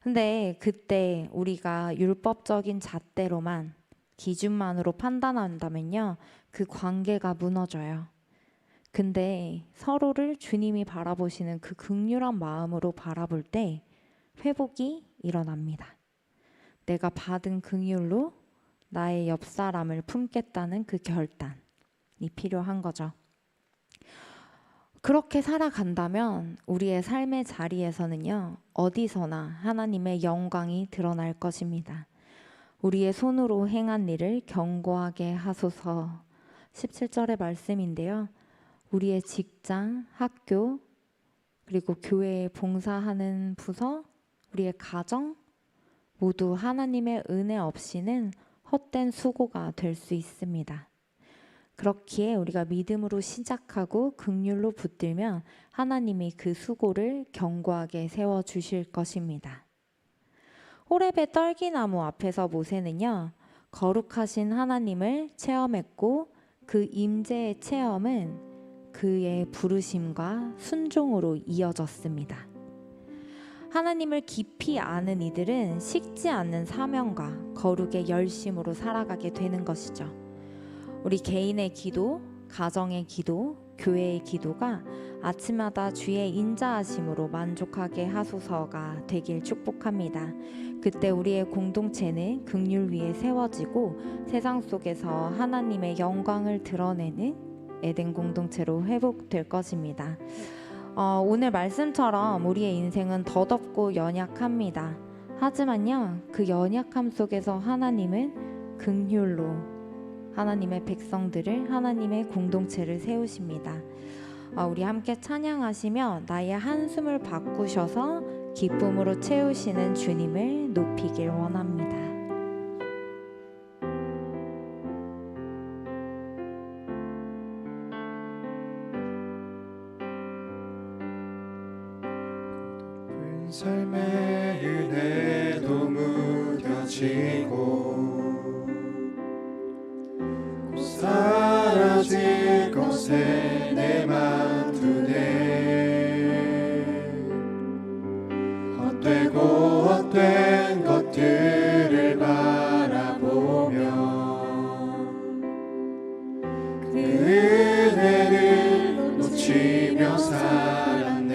근데 그때 우리가 율법적인 잣대로만 기준만으로 판단한다면요, 그 관계가 무너져요. 근데 서로를 주님이 바라보시는 그 긍휼한 마음으로 바라볼 때 회복이 일어납니다. 내가 받은 긍휼로 나의 옆 사람을 품겠다는 그 결단이 필요한 거죠. 그렇게 살아간다면 우리의 삶의 자리에서는요, 어디서나 하나님의 영광이 드러날 것입니다. 우리의 손으로 행한 일을 경고하게 하소서. 17절의 말씀인데요. 우리의 직장, 학교, 그리고 교회에 봉사하는 부서, 우리의 가정 모두 하나님의 은혜 없이는 헛된 수고가 될 수 있습니다. 그렇기에 우리가 믿음으로 시작하고 긍휼로 붙들면 하나님이 그 수고를 견고하게 세워주실 것입니다. 호렙의 떨기나무 앞에서 모세는요, 거룩하신 하나님을 체험했고 그 임재의 체험은 그의 부르심과 순종으로 이어졌습니다. 하나님을 깊이 아는 이들은 식지 않는 사명과 거룩의 열심으로 살아가게 되는 것이죠. 우리 개인의 기도, 가정의 기도, 교회의 기도가 아침마다 주의 인자하심으로 만족하게 하소서가 되길 축복합니다. 그때 우리의 공동체는 긍휼 위에 세워지고 세상 속에서 하나님의 영광을 드러내는 에덴 공동체로 회복될 것입니다. 오늘 말씀처럼 우리의 인생은 더덥고 연약합니다. 하지만요, 그 연약함 속에서 하나님은 긍휼로 하나님의 백성들을, 하나님의 공동체를 세우십니다. 우리 함께 찬양하시며 나의 한숨을 바꾸셔서 기쁨으로 채우시는 주님을 높이길 원합니다. 삶의 은혜도 무뎌지고 곧 사라질 것에 내 맘 두네. 헛되고 헛된 것들을 바라보며 그 은혜를 놓치며 살았네.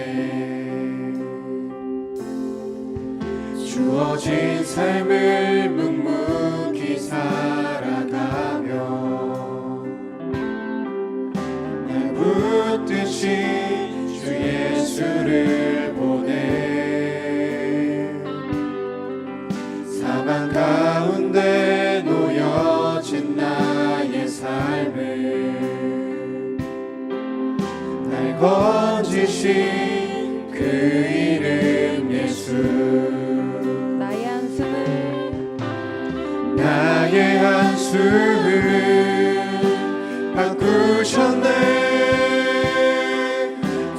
주어진 삶을 묵묵히 살아가며 날 붙드신 주 예수를 보내. 사망 가운데 놓여진 나의 삶을 날 건지신 그 이름 예수. 나의 한숨을 바꾸셨네.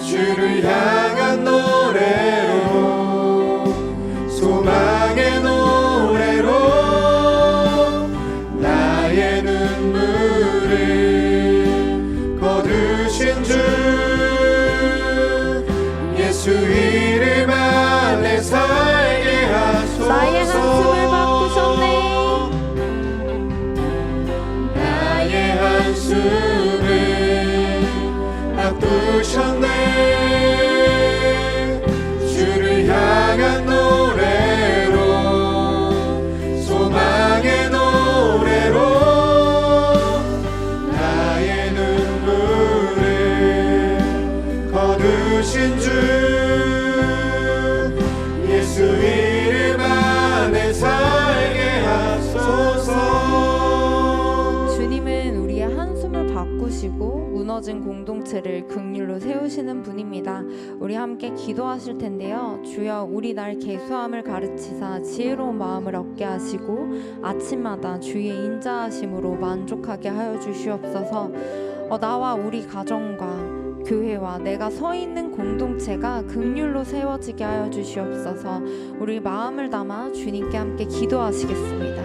주를 향한 노래로, 소망의 노래로 나의 눈물을 거두신 주 예수 이름 안에 살게 하소서. 나의 한숨을 바꾸셨네. 한숨을 바꾸셨네. 주를 향한 노래로, 소망의 노래로 나의 눈물을 거두신 주 예수 이름 안에 살게 하소서. 주님은 우리의 한숨을 바꾸시고 무너진 공동체를 긍휼로 세우시는 분입니다. 우리 함께 기도하실 텐데요. 주여, 우리 날 계수함을 가르치사 지혜로운 마음을 얻게 하시고 아침마다 주의 인자하심으로 만족하게 하여 주시옵소서. 나와 우리 가정과 교회와 내가 서 있는 공동체가 긍휼로 세워지게 하여 주시옵소서. 우리 마음을 담아 주님께 함께 기도하시겠습니다.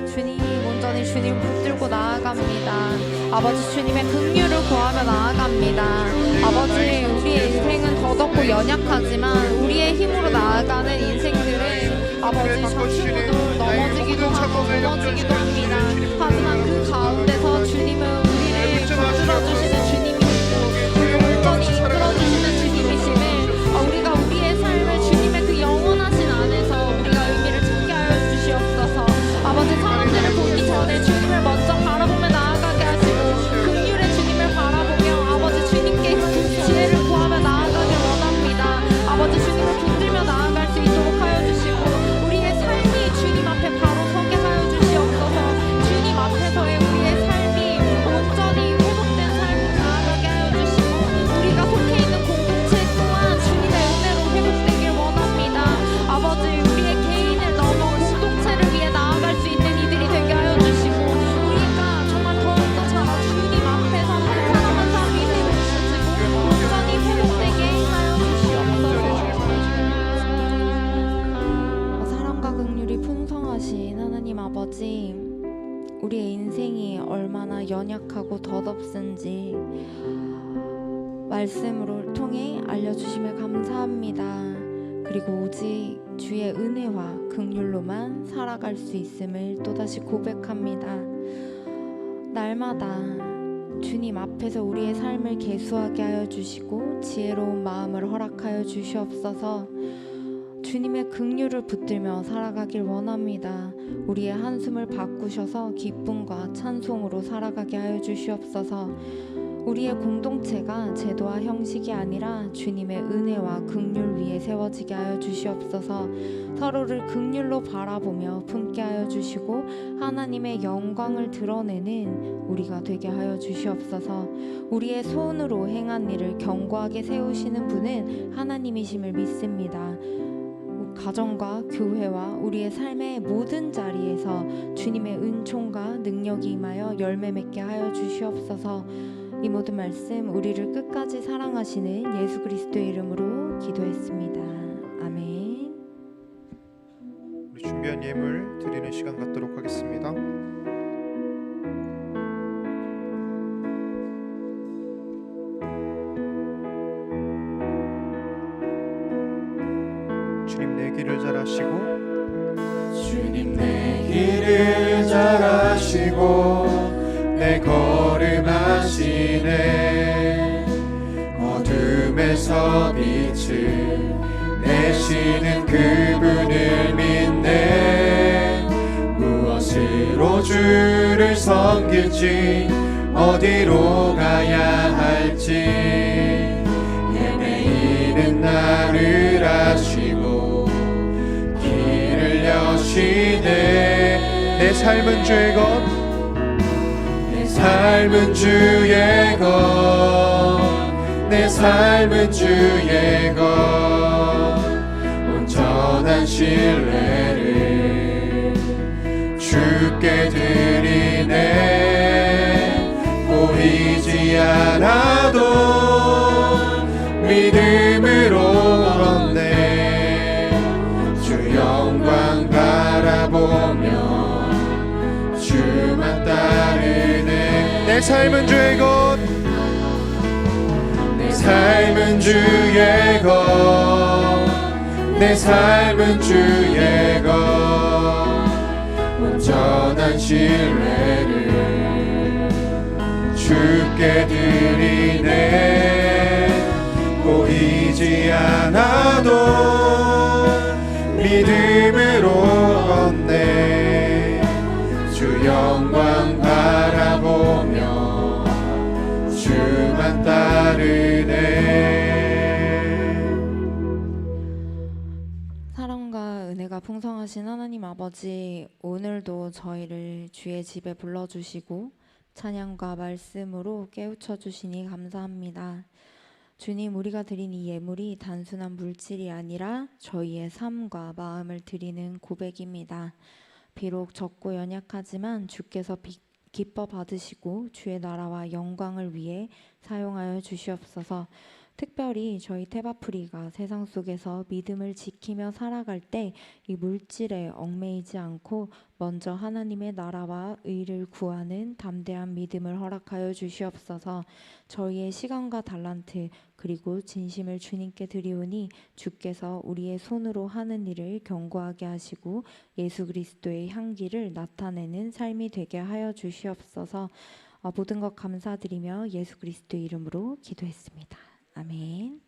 주님, 온전히 주님 붙들고 나아갑니다. 아버지, 주님의 긍휼을 구하며 나아갑니다. 아버지, 우리의 인생은 더덥고 연약하지만 우리의 힘으로 나아가는 인생들은 아버지, 상처도 넘어지기도 모든 착업을 무너지기도 합니다. 하지만 그 가운데서 주님은 우리를 붙들어주시는 주님이시고 우리를 온전히 이끌어주시는 주님이심을 우리가 우리의 삶을 주님의 그 영원하신 안에서 우리가 의미를 찾게 하여 주시옵소서. 아버지, 사람들을 보기 전에 주님을 먼저 바라보며 나아가게 하시고 긍휼의 주님을 바라보며 아버지 주님께 지혜를 구하며 나아가길 원합니다. 아버지, 주님을 붙들며 나아갈 수 있도록 하여 주시고 우리의 삶이 주님 앞에 바로 서게 하여 주시옵소서. 주님 앞에서의 우리의 삶이 온전히 회복된 삶으로 나아가게 하여 주시고 우리가 속해 있는 공동체 또한 주님의 은혜로 회복되길 원합니다. 아버지, 우리의 개인을 넘어 공동체를 위해 나아갈 수 있는 이들이 되게 하여 주시고 우리가 정말 더욱더 잘 주님 앞에서 한 사람 한 사람이 회복되고 온전히 회복되게 하여 주시옵소서. 사랑과 긍휼이 풍성하신 하나님 아버지, 우리의 인생이 얼마나 연약하고 덧없은지 말씀으로 통해 알려주심을 감사합니다. 그리고 오직 주의 은혜와 긍휼로만 살아갈 수 있음을 또다시 고백합니다. 날마다 주님 앞에서 우리의 삶을 계수하게 하여 주시고 지혜로운 마음을 허락하여 주시옵소서. 주님의 긍휼을 붙들며 살아가길 원합니다. 우리의 한숨을 바꾸셔서 기쁨과 찬송으로 살아가게 하여 주시옵소서. 우리의 공동체가 제도와 형식이 아니라 주님의 은혜와 긍휼 위에 세워지게 하여 주시옵소서. 서로를 긍휼로 바라보며 품게 하여 주시고 하나님의 영광을 드러내는 우리가 되게 하여 주시옵소서. 우리의 손으로 행한 일을 견고하게 세우시는 분은 하나님이심을 믿습니다. 가정과 교회와 우리의 삶의 모든 자리에서 주님의 은총과 능력이 임하여 열매 맺게 하여 주시옵소서. 이 모든 말씀 우리를 끝까지 사랑하시는 예수 그리스도의 이름으로 기도했습니다. 아멘. 우리 준비한 예물 드리는 시간 갖도록 하겠습니다. 주님 내 길을 잘 아시고 주님 내 길을 잘 아시고 내 걸음 아시네. 어둠에서 빛을 내시는 그분을 믿네. 무엇으로 주를 섬길지 어디로 가야 할지 헤매이는 나를 아시고 길을 여시네. 내 삶은 주의 것, 내 삶은 주의 것, 내 삶은 주의 것. 온전한 신뢰를 주께 드리네. 보이지 않아도 믿음으로 걷네. 주 영광 바라보며 주만 따르네. 내 삶은 주의 것, 내 삶은 주의 것, 내 삶은 주의 것. 온전한 신뢰를 주께 드리네. 보이지 않아도 믿음으로 걷네. 주 영광 바라보며 주만 따르네. 사랑과 은혜가 풍성하신 하나님 아버지, 오늘도 저희를 주의 집에 불러주시고 찬양과 말씀으로 깨우쳐 주시니 감사합니다. 주님, 우리가 드린 이 예물이 단순한 물질이 아니라 저희의 삶과 마음을 드리는 고백입니다. 비록 적고 연약하지만 주께서 기뻐 받으시고 주의 나라와 영광을 위해 사용하여 주시옵소서. 특별히 저희 테바프리가 세상 속에서 믿음을 지키며 살아갈 때 이 물질에 얽매이지 않고 먼저 하나님의 나라와 의를 구하는 담대한 믿음을 허락하여 주시옵소서. 저희의 시간과 달란트 그리고 진심을 주님께 드리오니 주께서 우리의 손으로 하는 일을 견고하게 하시고 예수 그리스도의 향기를 나타내는 삶이 되게 하여 주시옵소서. 모든 것 감사드리며 예수 그리스도의 이름으로 기도했습니다. 아멘.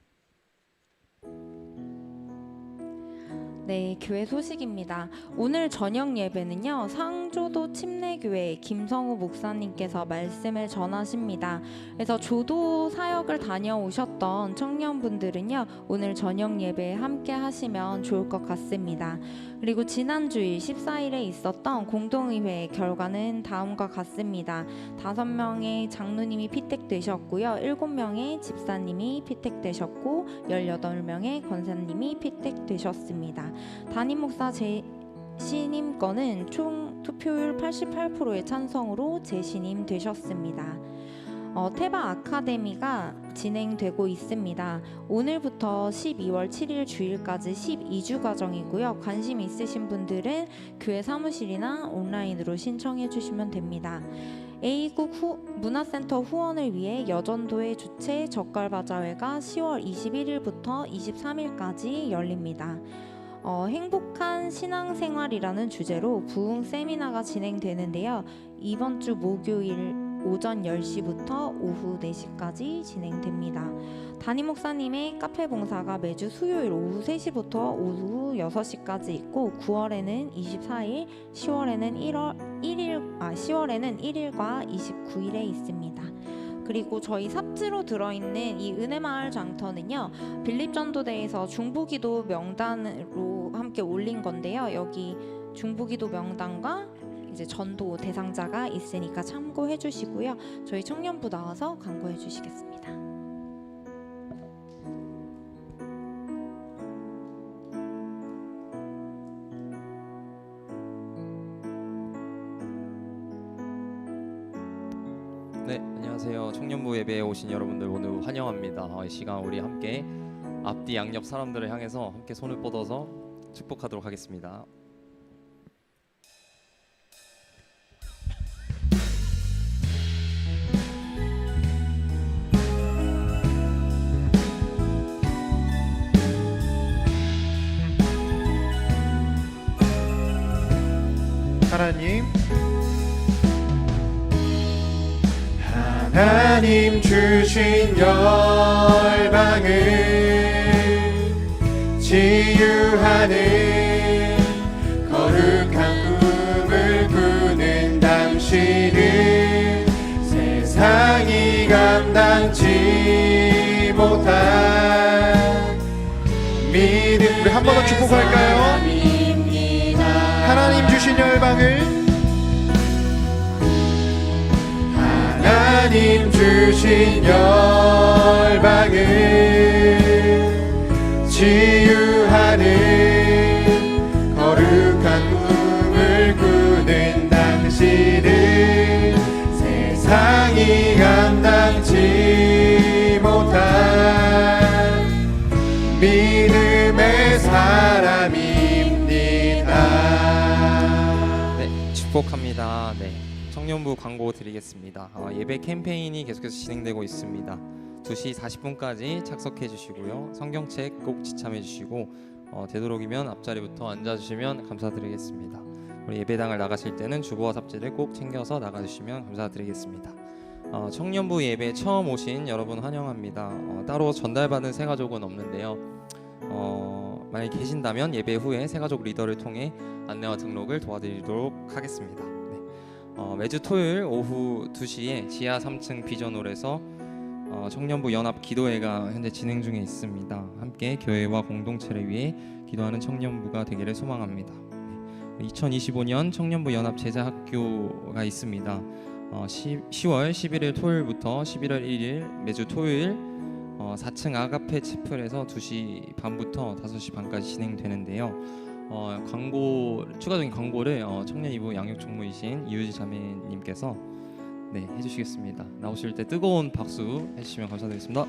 네, 교회 소식입니다. 오늘 저녁 예배는요, 상조도 침례교회 김성우 목사님께서 말씀을 전하십니다. 그래서 조도 사역을 다녀오셨던 청년분들은요, 오늘 저녁 예배에 함께 하시면 좋을 것 같습니다. 그리고 지난주일 14일에 있었던 공동의회 결과는 다음과 같습니다. 5명의 장로님이 피택되셨고요. 7명의 집사님이 피택되셨고 18명의 권사님이 피택되셨습니다. 담임 목사 재신임 건은 총 투표율 88%의 찬성으로 재신임 되셨습니다. 테바 아카데미가 진행되고 있습니다. 오늘부터 12월 7일 주일까지 12주 과정이고요. 관심 있으신 분들은 교회 사무실이나 온라인으로 신청해 주시면 됩니다. A국 문화센터 후원을 위해 여전도의 주최 젓갈바자회가 10월 21일부터 23일까지 열립니다. 행복한 신앙생활이라는 주제로 부흥 세미나가 진행되는데요. 이번 주 목요일 오전 10시부터 오후 4시까지 진행됩니다. 담임 목사님의 카페 봉사가 매주 수요일 오후 3시부터 오후 6시까지 있고 9월에는 24일, 10월에는 1일과 29일에 있습니다. 그리고 저희 삽지로 들어있는 이 은혜마을 장터는요, 빌립전도대에서 중보기도 명단으로 함께 올린 건데요. 여기 중보기도 명단과 이제 전도 대상자가 있으니까 참고해 주시고요. 저희 청년부 나와서 광고해 주시겠습니다. 네, 안녕하세요. 청년부 예배에 오신 여러분들 모두 환영합니다. 이 시간 우리 함께 앞뒤 양옆 사람들을 향해서 함께 손을 뻗어서 축복하도록 하겠습니다. 하나님 주신 열방을 치유하는 거룩한 꿈을 꾸는 당신은 세상이 감당치 못한 믿음. 우리 한 번 더 축복할까요? 하나님 주신 열방을 하나님 주신 열방을 치유하는 거룩한 꿈을 꾸는 당신은 세상이 감당치 못한 믿음의 사람입니다. 네, 축복합니다. 네. 청년부 광고 드리겠습니다. 예배 캠페인이 계속해서 진행되고 있습니다. 2시 40분까지 착석해 주시고요. 성경책 꼭 지참해 주시고 되도록이면 앞자리부터 앉아주시면 감사드리겠습니다. 우리 예배당을 나가실 때는 주보와 삽지를 꼭 챙겨서 나가주시면 감사드리겠습니다. 청년부 예배 처음 오신 여러분 환영합니다. 따로 전달받은 새가족은 없는데요. 만약 계신다면 예배 후에 새가족 리더를 통해 안내와 등록을 도와드리도록 하겠습니다. 매주 토요일 오후 2시에 지하 3층 비전홀에서 청년부 연합 기도회가 현재 진행 중에 있습니다. 함께 교회와 공동체를 위해 기도하는 청년부가 되기를 소망합니다. 2025년 청년부 연합 제자학교가 있습니다. 10월 11일 토요일부터 11월 1일 매주 토요일 4층 아가페 치플에서 2시 반부터 5시 반까지 진행되는데요. 추가적인 광고를 청년 2부 양육 총무이신 이유지 자매님께서 해주시겠습니다. 나오실 때 뜨거운 박수 해주시면 감사드리겠습니다.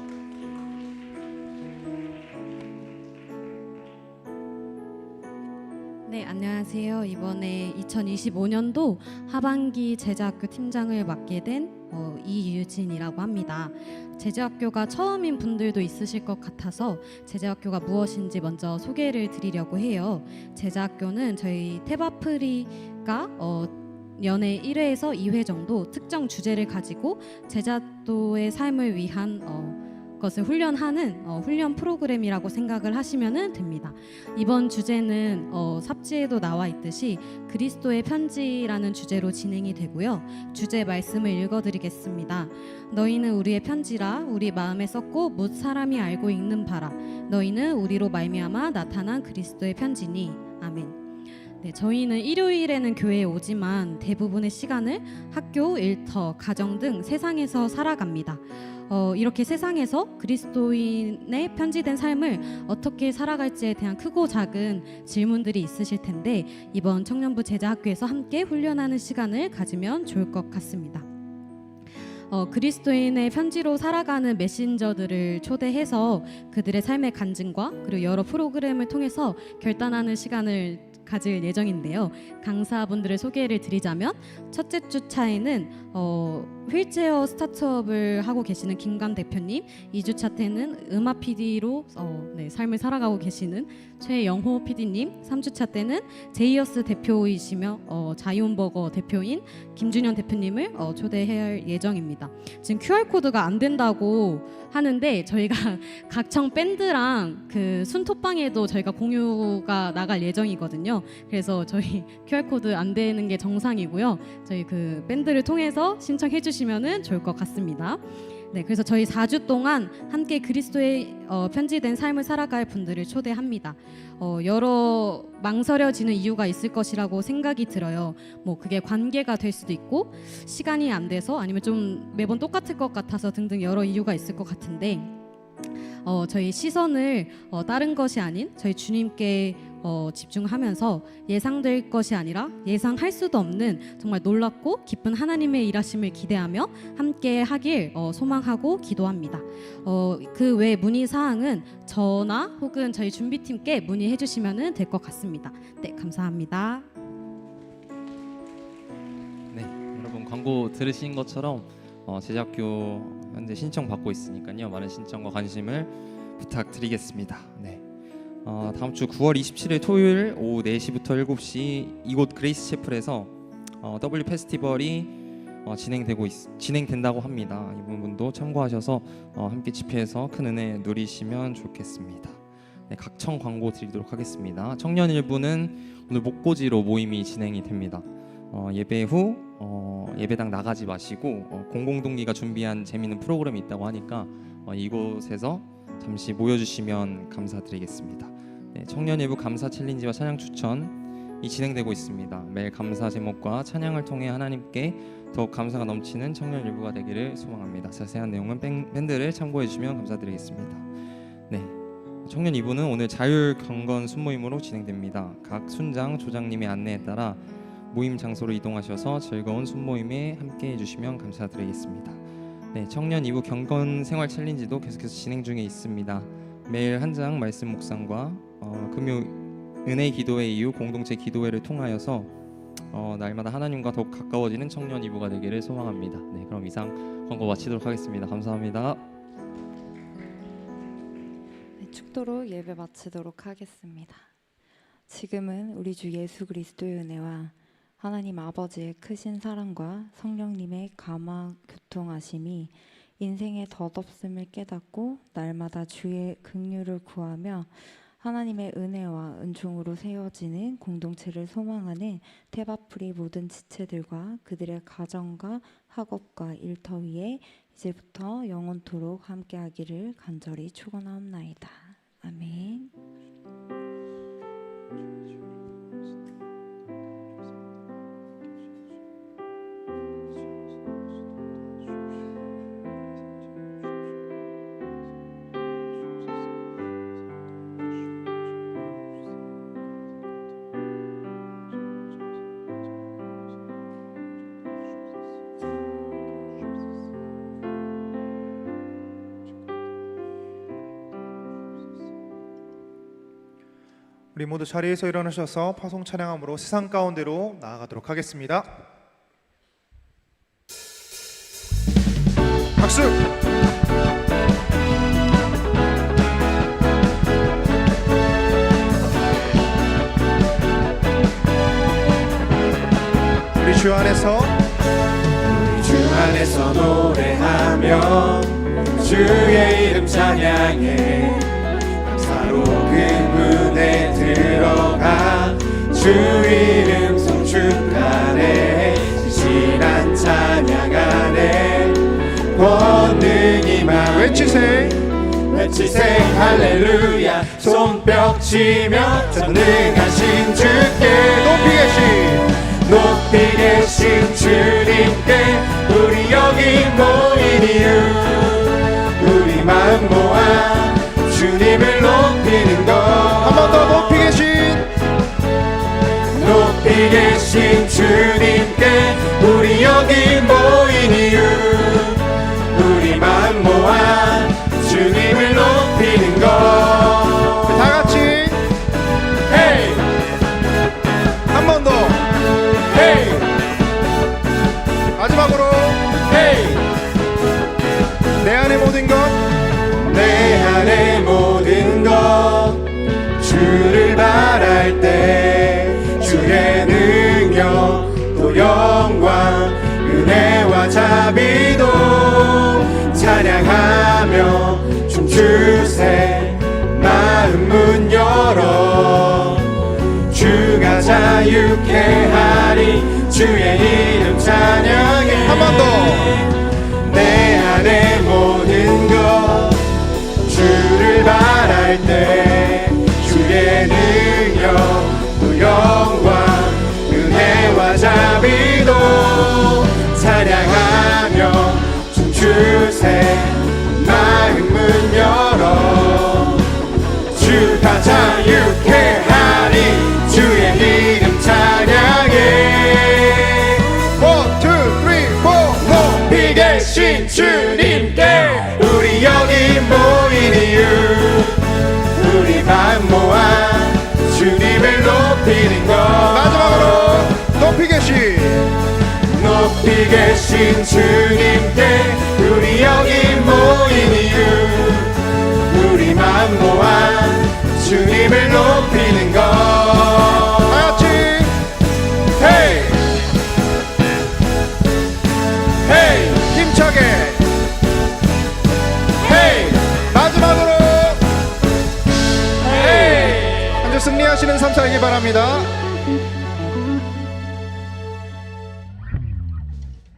네, 안녕하세요. 이번에 2025년도 하반기 제자학교 팀장을 맡게 된 이유진이라고 합니다. 제자학교가 처음인 분들도 있으실 것 같아서 제자학교가 무엇인지 먼저 소개를 드리려고 해요. 제자학교는 저희 테바프리가 연애 1회에서 2회 정도 특정 주제를 가지고 제자도의 삶을 위한 것을 훈련하는 훈련 프로그램이라고 생각을 하시면 됩니다. 이번 주제는 삽지에도 나와 있듯이 그리스도의 편지라는 주제로 진행이 되고요. 주제 말씀을 읽어드리겠습니다. 너희는 우리의 편지라 우리 마음에 썼고 뭇 사람이 알고 읽는 바라. 너희는 우리로 말미암아 나타난 그리스도의 편지니. 아멘. 네, 저희는 일요일에는 교회에 오지만 대부분의 시간을 학교, 일터, 가정 등 세상에서 살아갑니다. 이렇게 세상에서 그리스도인의 편지된 삶을 어떻게 살아갈지에 대한 크고 작은 질문들이 있으실 텐데 이번 청년부 제자학교에서 함께 훈련하는 시간을 가지면 좋을 것 같습니다. 그리스도인의 편지로 살아가는 메신저들을 초대해서 그들의 삶의 간증과 그리고 여러 프로그램을 통해서 결단하는 시간을 가질 예정인데요. 강사분들을 소개를 드리자면 첫째 주 차에는 휠체어 스타트업을 하고 계시는 김관 대표님, 2주차 때는 음악 PD로 삶을 살아가고 계시는 최영호 PD님, 3주차 때는 제이어스 대표이시며 자이온버거 대표인 김준현 대표님을 초대할 예정입니다. 지금 QR코드가 안 된다고 하는데 저희가 각청 밴드랑 그 순토방에도 저희가 공유가 나갈 예정이거든요. 그래서 저희 QR코드 안 되는 게 정상이고요. 저희 그 밴드를 통해서 신청해 주시면 좋을 것 같습니다. 네, 그래서 저희 4주 동안 함께 그리스도의 편지된 삶을 살아갈 분들을 초대합니다. 여러 망설여지는 이유가 있을 것이라고 생각이 들어요. 뭐 그게 관계가 될 수도 있고 시간이 안 돼서 아니면 좀 매번 똑같을 것 같아서 등등 여러 이유가 있을 것 같은데 저희 시선을 다른 것이 아닌 저희 주님께 집중하면서 예상될 것이 아니라 예상할 수도 없는 정말 놀랍고 기쁜 하나님의 일하심을 기대하며 함께 하길 소망하고 기도합니다. 그 외 문의 사항은 저나 혹은 저희 준비팀께 문의해 주시면 될 것 같습니다. 네, 감사합니다. 네, 여러분 광고 들으신 것처럼 제자학교 현재 신청 받고 있으니까요. 많은 신청과 관심을 부탁드리겠습니다. 네. 다음 주 9월 27일 토요일 오후 4시부터 7시 이곳 그레이스 채플에서 W 페스티벌이 진행된다고 합니다. 이 부분도 참고하셔서 함께 집회에서 큰 은혜 누리시면 좋겠습니다. 네, 각청 광고 드리도록 하겠습니다. 청년 일부는 오늘 목고지로 모임이 진행이 됩니다. 예배 후 예배당 나가지 마시고 공공동기가 준비한 재미있는 프로그램이 있다고 하니까 이곳에서 잠시 모여주시면 감사드리겠습니다. 네, 청년일부 감사 챌린지와 찬양 추천이 진행되고 있습니다. 매일 감사 제목과 찬양을 통해 하나님께 더욱 감사가 넘치는 청년일부가 되기를 소망합니다. 자세한 내용은 밴드를 참고해 주시면 감사드리겠습니다. 네, 청년 2부는 오늘 자율 경건 순모임으로 진행됩니다. 각 순장, 조장님의 안내에 따라 모임 장소로 이동하셔서 즐거운 순모임에 함께 해주시면 감사드리겠습니다. 네, 청년 2부 경건 생활 챌린지도 계속해서 진행 중에 있습니다. 매일 한 장 말씀 묵상과 금요 은혜 기도회 이후 공동체 기도회를 통하여서 날마다 하나님과 더욱 가까워지는 청년 2부가 되기를 소망합니다. 네, 그럼 이상 광고 마치도록 하겠습니다. 감사합니다. 네, 축도로 예배 마치도록 하겠습니다. 지금은 우리 주 예수 그리스도의 은혜와 하나님 아버지의 크신 사랑과 성령님의 감화 교통하심이 인생의 덧없음을 깨닫고 날마다 주의 긍휼을 구하며 하나님의 은혜와 은총으로 세워지는 공동체를 소망하는 테바프리 모든 지체들과 그들의 가정과 학업과 일터 위에 이제부터 영원토록 함께하기를 간절히 축원하옵나이다. 아멘. 우리 모두 자리에서 일어나셔서 파송 찬양함으로 세상 가운데로 나아가도록 하겠습니다. 박수! 우리 주 안에서 주 안에서 노래하며 주의 이름 찬양해 감사로 그분에 들어가 주 이름 송축하네 신실한 찬양 안에 권능이 많네 외치세 할렐루야 손뼉치며 전능하신 주께 높이 계신 주님께 우리 여기 모인 이유 우리 마음 모아 주님을 높이는 것 한 번 더 높이 계신 주님께 우리 여기 모인 이유 우리 마음 모아 주님을 높이는 것 다 같이 헤이 한 번 더 헤이 마지막으로 헤이 내 안의 모든 것 내 안의 모든 것 주를 바랄 때 주의 능력 또 영광 은혜와 자비도 찬양하며 춤추세 마음 문 열어 주가 자유케 하리 주의 이름 찬양해 한 번 더 내 안의 모든 것 주를 바랄 때 주의 능력 또 영광 은혜와 자비도 찬양하며 춤추세 마음 문 열어 주가 자유케 하리 주의 이름 찬양해 1, 2, 3, 4 높이 계신 주님께 우리 여기 모인 이유 우리 마음 모아 주님을 높이는 것 마지막으로 높이 계신 주님께 우리 여기 모인 이유 우리 마음 모아 주님을 높이는 것 다 같이 헤이 헤이 힘차게 헤이 마지막으로 헤이 한 주 승리하시는 삶 살기 바랍니다.